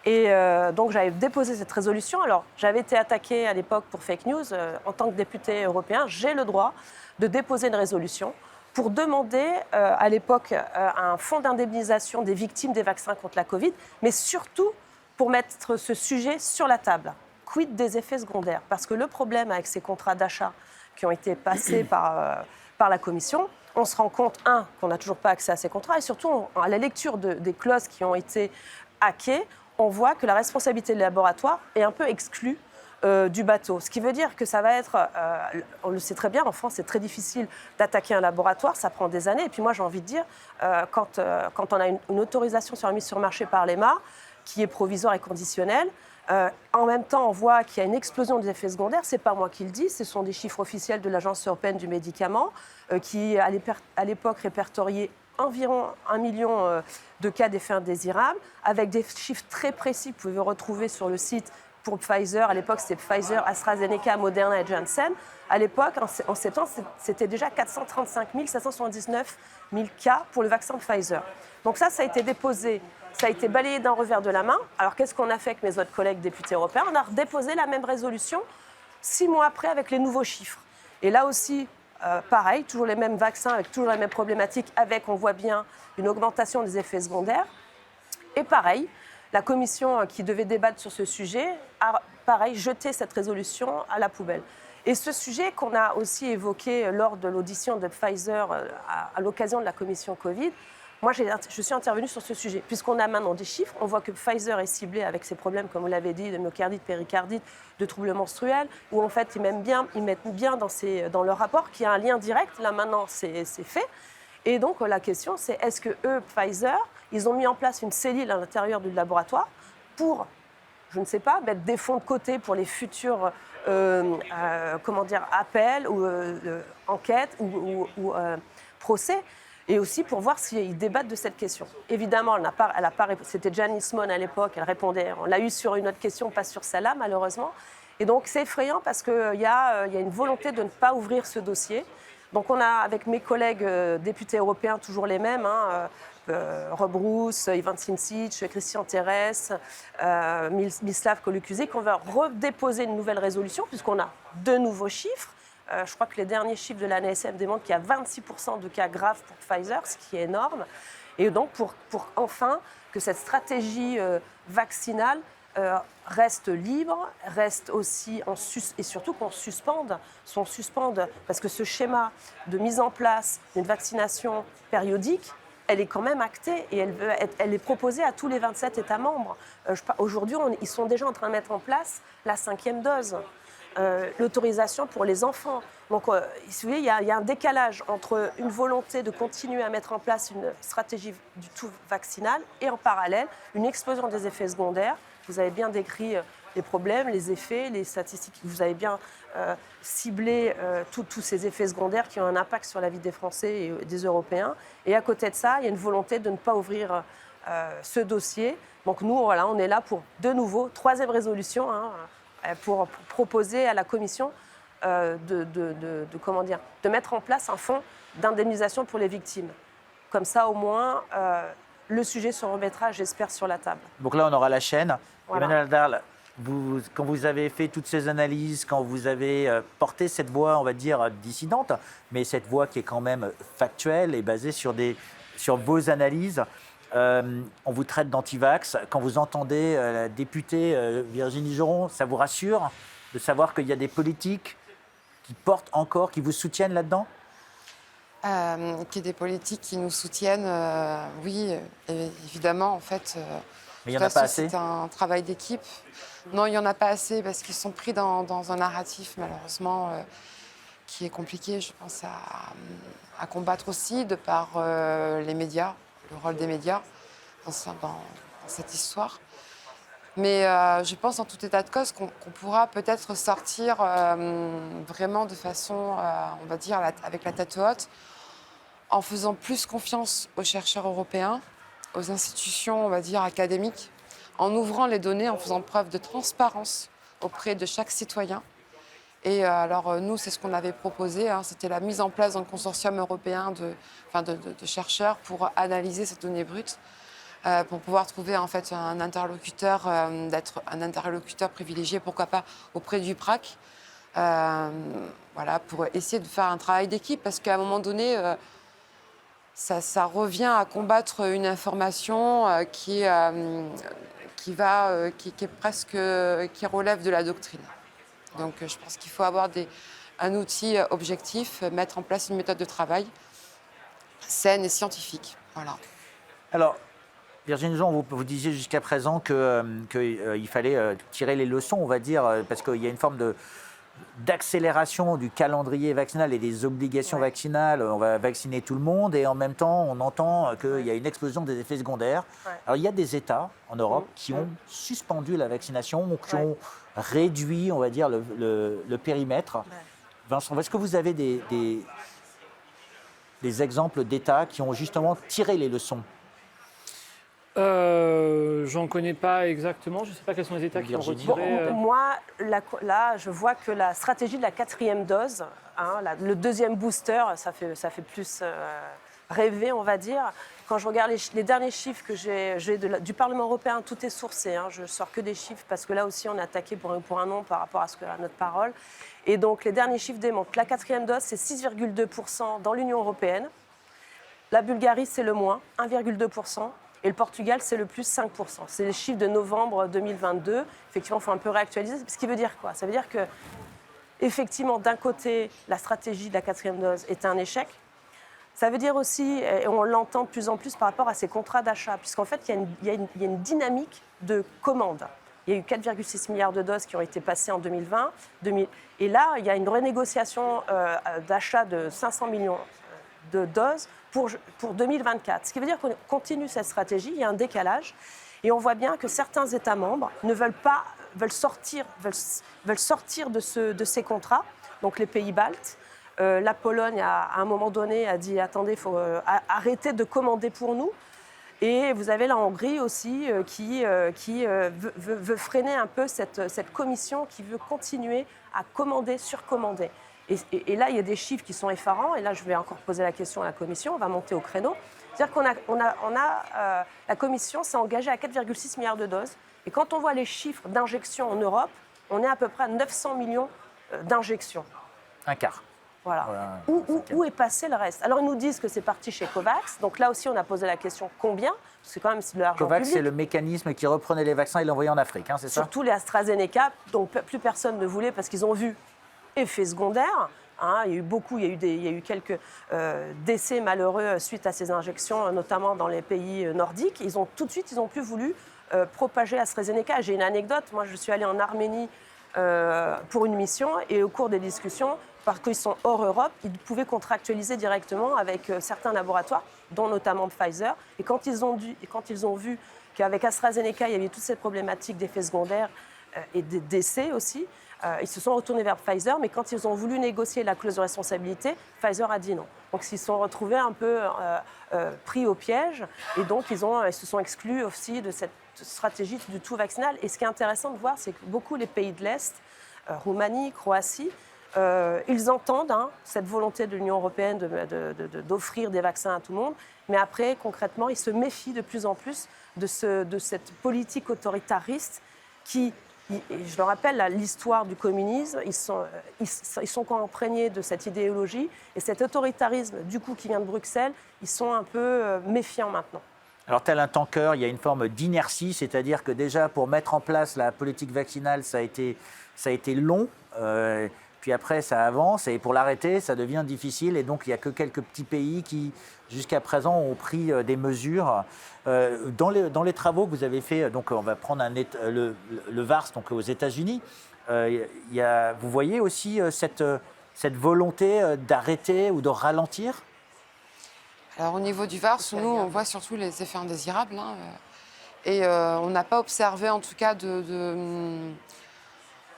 Et donc, j'avais déposé cette résolution. Alors, j'avais été attaquée à l'époque pour fake news. En tant que député européen, j'ai le droit de déposer une résolution pour demander à l'époque un fonds d'indemnisation des victimes des vaccins contre la Covid, mais surtout pour mettre ce sujet sur la table. Quid des effets secondaires ? Parce que le problème avec ces contrats d'achat qui ont été passés par la Commission, on se rend compte, qu'on n'a toujours pas accès à ces contrats, et surtout, à la lecture des clauses qui ont été hackées, on voit que la responsabilité du laboratoire est un peu exclue du bateau. Ce qui veut dire que ça va être, on le sait très bien, en France, c'est très difficile d'attaquer un laboratoire, ça prend des années. Et puis moi, j'ai envie de dire, quand on a une autorisation sur la mise sur le marché par l'EMA, qui est provisoire et conditionnelle, en même temps, on voit qu'il y a une explosion des effets secondaires. Ce n'est pas moi qui le dis, ce sont des chiffres officiels de l'Agence européenne du médicament, qui, à l'époque, répertoriait environ 1 million de cas d'effets indésirables, avec des chiffres très précis que vous pouvez retrouver sur le site pour Pfizer. À l'époque, c'était Pfizer, AstraZeneca, Moderna et Janssen. À l'époque, en septembre, c'était déjà 435 779 000 cas pour le vaccin de Pfizer. Donc ça a été déposé, ça a été balayé d'un revers de la main. Alors qu'est-ce qu'on a fait avec mes autres collègues députés européens? On a redéposé la même résolution 6 mois après avec les nouveaux chiffres. Et là aussi, pareil, toujours les mêmes vaccins, avec toujours la même problématique, avec, on voit bien, une augmentation des effets secondaires. Et pareil, la commission qui devait débattre sur ce sujet a, pareil, jeté cette résolution à la poubelle. Et ce sujet qu'on a aussi évoqué lors de l'audition de Pfizer à l'occasion de la commission Covid, moi, je suis intervenue sur ce sujet. Puisqu'on a maintenant des chiffres, on voit que Pfizer est ciblé avec ses problèmes, comme vous l'avez dit, de myocardite, péricardite, de troubles menstruels, où en fait, ils mettent bien dans leur rapport qu'il y a un lien direct. Là, maintenant, c'est fait. Et donc, la question, c'est est-ce que eux, Pfizer, ils ont mis en place une cellule à l'intérieur du laboratoire pour, je ne sais pas, mettre des fonds de côté pour les futurs appels ou enquêtes ou procès, et aussi pour voir s'ils débattent de cette question. Évidemment, c'était Janice Mon à l'époque, elle répondait, on l'a eu sur une autre question, pas sur celle-là, malheureusement. Et donc, c'est effrayant parce qu'il y a une volonté de ne pas ouvrir ce dossier. Donc, on a, avec mes collègues députés européens, toujours les mêmes, Rob Roos, Ivan Sinčić, Christian Terès, Mislav Kolukuzic, on va redéposer une nouvelle résolution puisqu'on a de nouveaux chiffres. Je crois que les derniers chiffres de l'ANSM démontrent qu'il y a 26% de cas graves pour Pfizer, ce qui est énorme. Et donc, pour enfin que cette stratégie vaccinale reste libre, reste aussi et surtout qu'on suspende, parce que ce schéma de mise en place d'une vaccination périodique, elle est quand même actée et elle est proposée à tous les 27 États membres. Aujourd'hui, ils sont déjà en train de mettre en place la 5e dose. L'autorisation pour les enfants. Donc, vous voyez, il y a un décalage entre une volonté de continuer à mettre en place une stratégie du tout vaccinale et en parallèle, une explosion des effets secondaires. Vous avez bien décrit les problèmes, les effets, les statistiques. Vous avez bien ciblé tous ces effets secondaires qui ont un impact sur la vie des Français et des Européens. Et à côté de ça, il y a une volonté de ne pas ouvrir ce dossier. Donc nous, voilà, on est là pour, de nouveau, 3e résolution, pour proposer à la Commission de mettre en place un fonds d'indemnisation pour les victimes. Comme ça, au moins, le sujet se remettra, j'espère, sur la table. Donc là, on aura la chaîne. Voilà. Emmanuelle Darle, quand vous avez fait toutes ces analyses, quand vous avez porté cette voix, on va dire, dissidente, mais cette voix qui est quand même factuelle et basée sur vos analyses, on vous traite d'antivax. Quand vous entendez la députée Virginie Joron, ça vous rassure de savoir qu'il y a des politiques qui portent encore, qui vous soutiennent là-dedans? Qu'il y ait des politiques qui nous soutiennent, oui, évidemment, en fait. Mais il n'y en a pas assez? C'est un travail d'équipe. Non, il n'y en a pas assez parce qu'ils sont pris dans un narratif, malheureusement, qui est compliqué, je pense, à combattre aussi, de par les médias, le rôle des médias dans cette histoire. Mais je pense, en tout état de cause, qu'on pourra peut-être sortir vraiment de façon, on va dire, avec la tête haute, en faisant plus confiance aux chercheurs européens, aux institutions, on va dire, académiques, en ouvrant les données, en faisant preuve de transparence auprès de chaque citoyen. Et alors, nous, c'est ce qu'on avait proposé, c'était la mise en place d'un consortium européen de chercheurs pour analyser ces données brutes, pour pouvoir trouver en fait un interlocuteur, d'être un interlocuteur privilégié, pourquoi pas auprès du PRAC, voilà, pour essayer de faire un travail d'équipe, parce qu'à un moment donné, ça revient à combattre une information qui relève de la doctrine. Donc je pense qu'il faut avoir un outil objectif, mettre en place une méthode de travail saine et scientifique. Voilà. Alors, Virginie Jean, vous disiez jusqu'à présent qu'il fallait tirer les leçons, on va dire, parce qu'il y a une forme d'accélération du calendrier vaccinal et des obligations vaccinales. On va vacciner tout le monde et en même temps, on entend qu'il y a une explosion des effets secondaires. Ouais. Alors, il y a des États en Europe qui ont suspendu la vaccination, ou qui ont réduit, on va dire, le périmètre. Ouais. Vincent, est-ce que vous avez des exemples d'États qui ont justement tiré les leçons? J'en connais pas exactement. Je ne sais pas quels sont les États qui ont retiré. Moi, là, je vois que la stratégie de la 4e dose, le deuxième booster, ça fait plus rêver, on va dire. Quand je regarde les derniers chiffres que j'ai du Parlement européen, tout est sourcé. Je sors que des chiffres parce que là aussi, on est attaqué pour un nom par rapport à notre parole. Et donc, les derniers chiffres démontrent que la 4e dose, c'est 6,2% dans l'Union européenne. La Bulgarie, c'est le moins, 1,2%. Et le Portugal, c'est le plus 5%. C'est les chiffres de novembre 2022. Effectivement, il faut un peu réactualiser. Ce qui veut dire quoi? Ça veut dire que, effectivement, d'un côté, la stratégie de la 4e dose est un échec. Ça veut dire aussi, et on l'entend de plus en plus par rapport à ces contrats d'achat, puisqu'en fait, il y a une dynamique de commande. Il y a eu 4,6 milliards de doses qui ont été passées en 2020. Et là, il y a une renégociation d'achat de 500 millions de doses pour 2024. Ce qui veut dire qu'on continue cette stratégie, il y a un décalage. Et on voit bien que certains États membres veulent sortir de ces contrats, donc les pays baltes. La Pologne, à un moment donné, a dit « Attendez, il faut arrêter de commander pour nous ». Et vous avez la Hongrie aussi qui veut freiner un peu cette commission qui veut continuer à commander, surcommander. Et là, il y a des chiffres qui sont effarants. Et là, je vais encore poser la question à la Commission. On va monter au créneau. C'est-à-dire la Commission s'est engagée à 4,6 milliards de doses. Et quand on voit les chiffres d'injections en Europe, on est à peu près à 900 millions d'injections. Un quart. Voilà. Où est passé le reste? Alors, ils nous disent que c'est parti chez COVAX. Donc là aussi, on a posé la question combien? C'est quand même de l'argent COVAX, public. c'est le mécanisme qui reprenait les vaccins et l'envoyait en Afrique, c'est ça? Surtout les AstraZeneca, dont plus personne ne voulait parce qu'ils ont vu effets secondaires. Il y a eu quelques décès malheureux suite à ces injections, notamment dans les pays nordiques. Tout de suite, ils n'ont plus voulu propager AstraZeneca. J'ai une anecdote. Moi, je suis allée en Arménie pour une mission et au cours des discussions, parce qu'ils sont hors Europe, ils pouvaient contractualiser directement avec certains laboratoires, dont notamment Pfizer. Et quand ils ont vu qu'avec AstraZeneca, il y avait toute cette problématique d'effets secondaires et de décès aussi, ils se sont retournés vers Pfizer, mais quand ils ont voulu négocier la clause de responsabilité, Pfizer a dit non. Donc ils se sont retrouvés un peu pris au piège et donc ils se sont exclus aussi de cette stratégie du tout vaccinal. Et ce qui est intéressant de voir, c'est que beaucoup les pays de l'Est, Roumanie, Croatie, ils entendent cette volonté de l'Union européenne d'offrir des vaccins à tout le monde, mais après, concrètement, ils se méfient de plus en plus de cette politique autoritariste qui, je le rappelle, l'histoire du communisme, ils sont imprégnés de cette idéologie, et cet autoritarisme, du coup, qui vient de Bruxelles, ils sont un peu méfiants maintenant. Alors, tel un tanker, il y a une forme d'inertie, c'est-à-dire que déjà, pour mettre en place la politique vaccinale, ça a été long. Puis après, ça avance et pour l'arrêter, ça devient difficile. Et donc, il n'y a que quelques petits pays qui, jusqu'à présent, ont pris des mesures. Dans les travaux que vous avez faits, donc on va prendre le VARS donc aux États-Unis, vous voyez aussi cette volonté d'arrêter ou de ralentir? Alors, au niveau du VARS, nous, on voit surtout les effets indésirables. Et on n'a pas observé, en tout cas,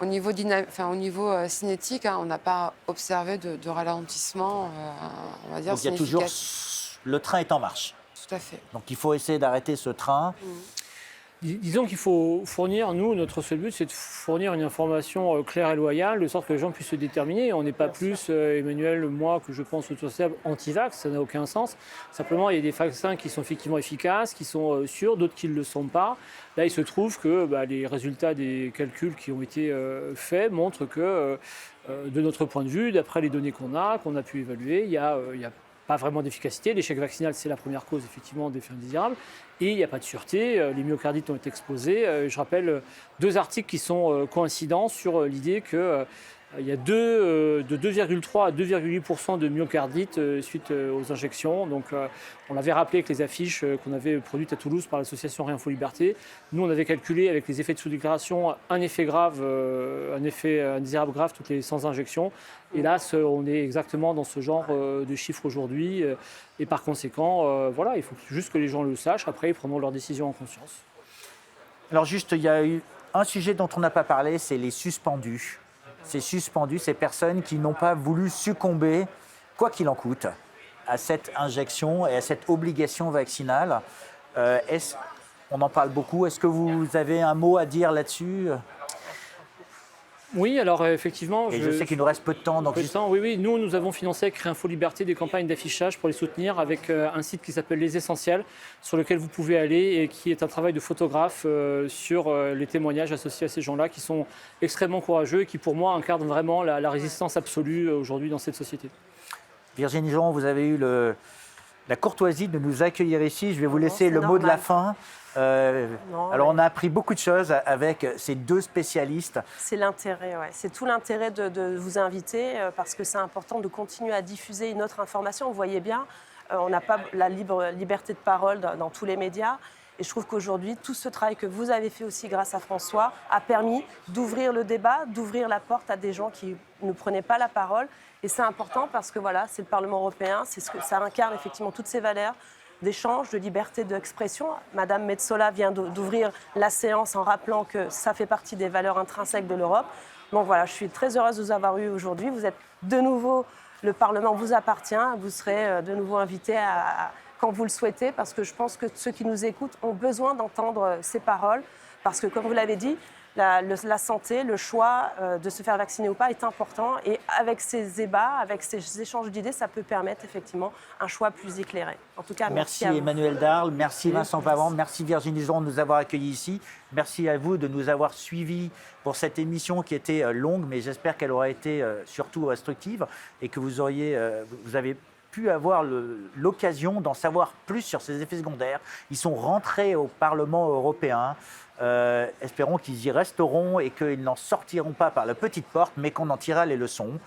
au niveau cinétique, on n'a pas observé de ralentissement, on va dire. Donc il y a toujours le train est en marche. Tout à fait. Donc il faut essayer d'arrêter ce train. Disons qu'il faut fournir, nous, notre seul but, c'est de fournir une information claire et loyale, de sorte que les gens puissent se déterminer. On n'est pas plus, Emmanuel, moi, que je pense autorisable anti-vax, ça n'a aucun sens. Simplement, il y a des vaccins qui sont effectivement efficaces, qui sont sûrs, d'autres qui ne le sont pas. Là, il se trouve que les résultats des calculs qui ont été faits montrent que, de notre point de vue, d'après les données qu'on a pu évaluer, il y a pas vraiment d'efficacité. L'échec vaccinal, c'est la première cause, effectivement, d'effets indésirables. Et il n'y a pas de sûreté. Les myocardites ont été exposés. Je rappelle 2 articles qui sont coïncidents sur l'idée que Il y a de 2,3 à 2,8% de myocardite suite aux injections. Donc, on avait rappelé avec les affiches qu'on avait produites à Toulouse par l'association Rien Faux Liberté. Nous, on avait calculé avec les effets de sous-déclaration un effet grave, un effet indésirable grave toutes les 100 injections. Hélas, on est exactement dans ce genre de chiffres aujourd'hui. Et par conséquent, voilà, il faut juste que les gens le sachent. Après, ils prendront leurs décisions en conscience. Alors juste, il y a eu un sujet dont on n'a pas parlé, c'est les suspendus. Ces suspendus, ces personnes qui n'ont pas voulu succomber, quoi qu'il en coûte, à cette injection et à cette obligation vaccinale. On en parle beaucoup. Est-ce que vous avez un mot à dire là-dessus? Oui, alors effectivement... Et je sais qu'il nous reste peu de temps. Donc oui. Nous avons financé avec Rien Faux Liberté des campagnes d'affichage pour les soutenir avec un site qui s'appelle Les Essentiels, sur lequel vous pouvez aller et qui est un travail de photographe sur les témoignages associés à ces gens-là qui sont extrêmement courageux et qui, pour moi, incarnent vraiment la résistance absolue aujourd'hui dans cette société. Virginie Joron, vous avez eu la courtoisie de nous accueillir ici. Je vais vous laisser le mot de la fin. Alors, on a appris beaucoup de choses avec ces deux spécialistes. C'est l'intérêt, ouais. C'est tout l'intérêt de vous inviter parce que c'est important de continuer à diffuser une autre information. Vous voyez bien, on n'a pas la liberté de parole dans tous les médias. Et je trouve qu'aujourd'hui, tout ce travail que vous avez fait aussi grâce à François a permis d'ouvrir le débat, d'ouvrir la porte à des gens qui ne prenaient pas la parole. Et c'est important parce que voilà, c'est le Parlement européen, ça incarne effectivement toutes ces valeurs d'échange, de liberté d'expression. Madame Metsola vient d'ouvrir la séance en rappelant que ça fait partie des valeurs intrinsèques de l'Europe. Donc voilà, je suis très heureuse de vous avoir eu aujourd'hui. Vous êtes de nouveau, le Parlement vous appartient. Vous serez de nouveau invité quand vous le souhaitez, parce que je pense que ceux qui nous écoutent ont besoin d'entendre ces paroles. Parce que, comme vous l'avez dit, la santé, le choix de se faire vacciner ou pas est important. Et avec ces débats, avec ces échanges d'idées, ça peut permettre effectivement un choix plus éclairé. En tout cas, merci à vous. Emmanuel Darl, merci Vincent Pavant, merci Virginie Joron de nous avoir accueillis ici. Merci à vous de nous avoir suivis pour cette émission qui était longue, mais j'espère qu'elle aura été surtout instructive et que vous avez pu avoir l'occasion d'en savoir plus sur ces effets secondaires. Ils sont rentrés au Parlement européen. Espérons qu'ils y resteront et qu'ils n'en sortiront pas par la petite porte, mais qu'on en tirera les leçons.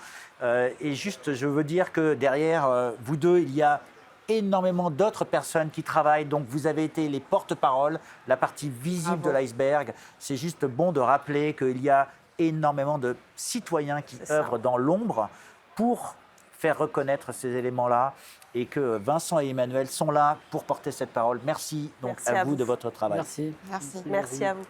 Et juste, je veux dire que derrière vous deux, il y a énormément d'autres personnes qui travaillent. Donc, vous avez été les porte-paroles, la partie visible de l'iceberg. C'est juste bon de rappeler qu'il y a énormément de citoyens qui œuvrent dans l'ombre pour faire reconnaître ces éléments-là et que Vincent et Emmanuel sont là pour porter cette parole. Merci donc à vous de votre travail. Merci. Merci. Merci à vous.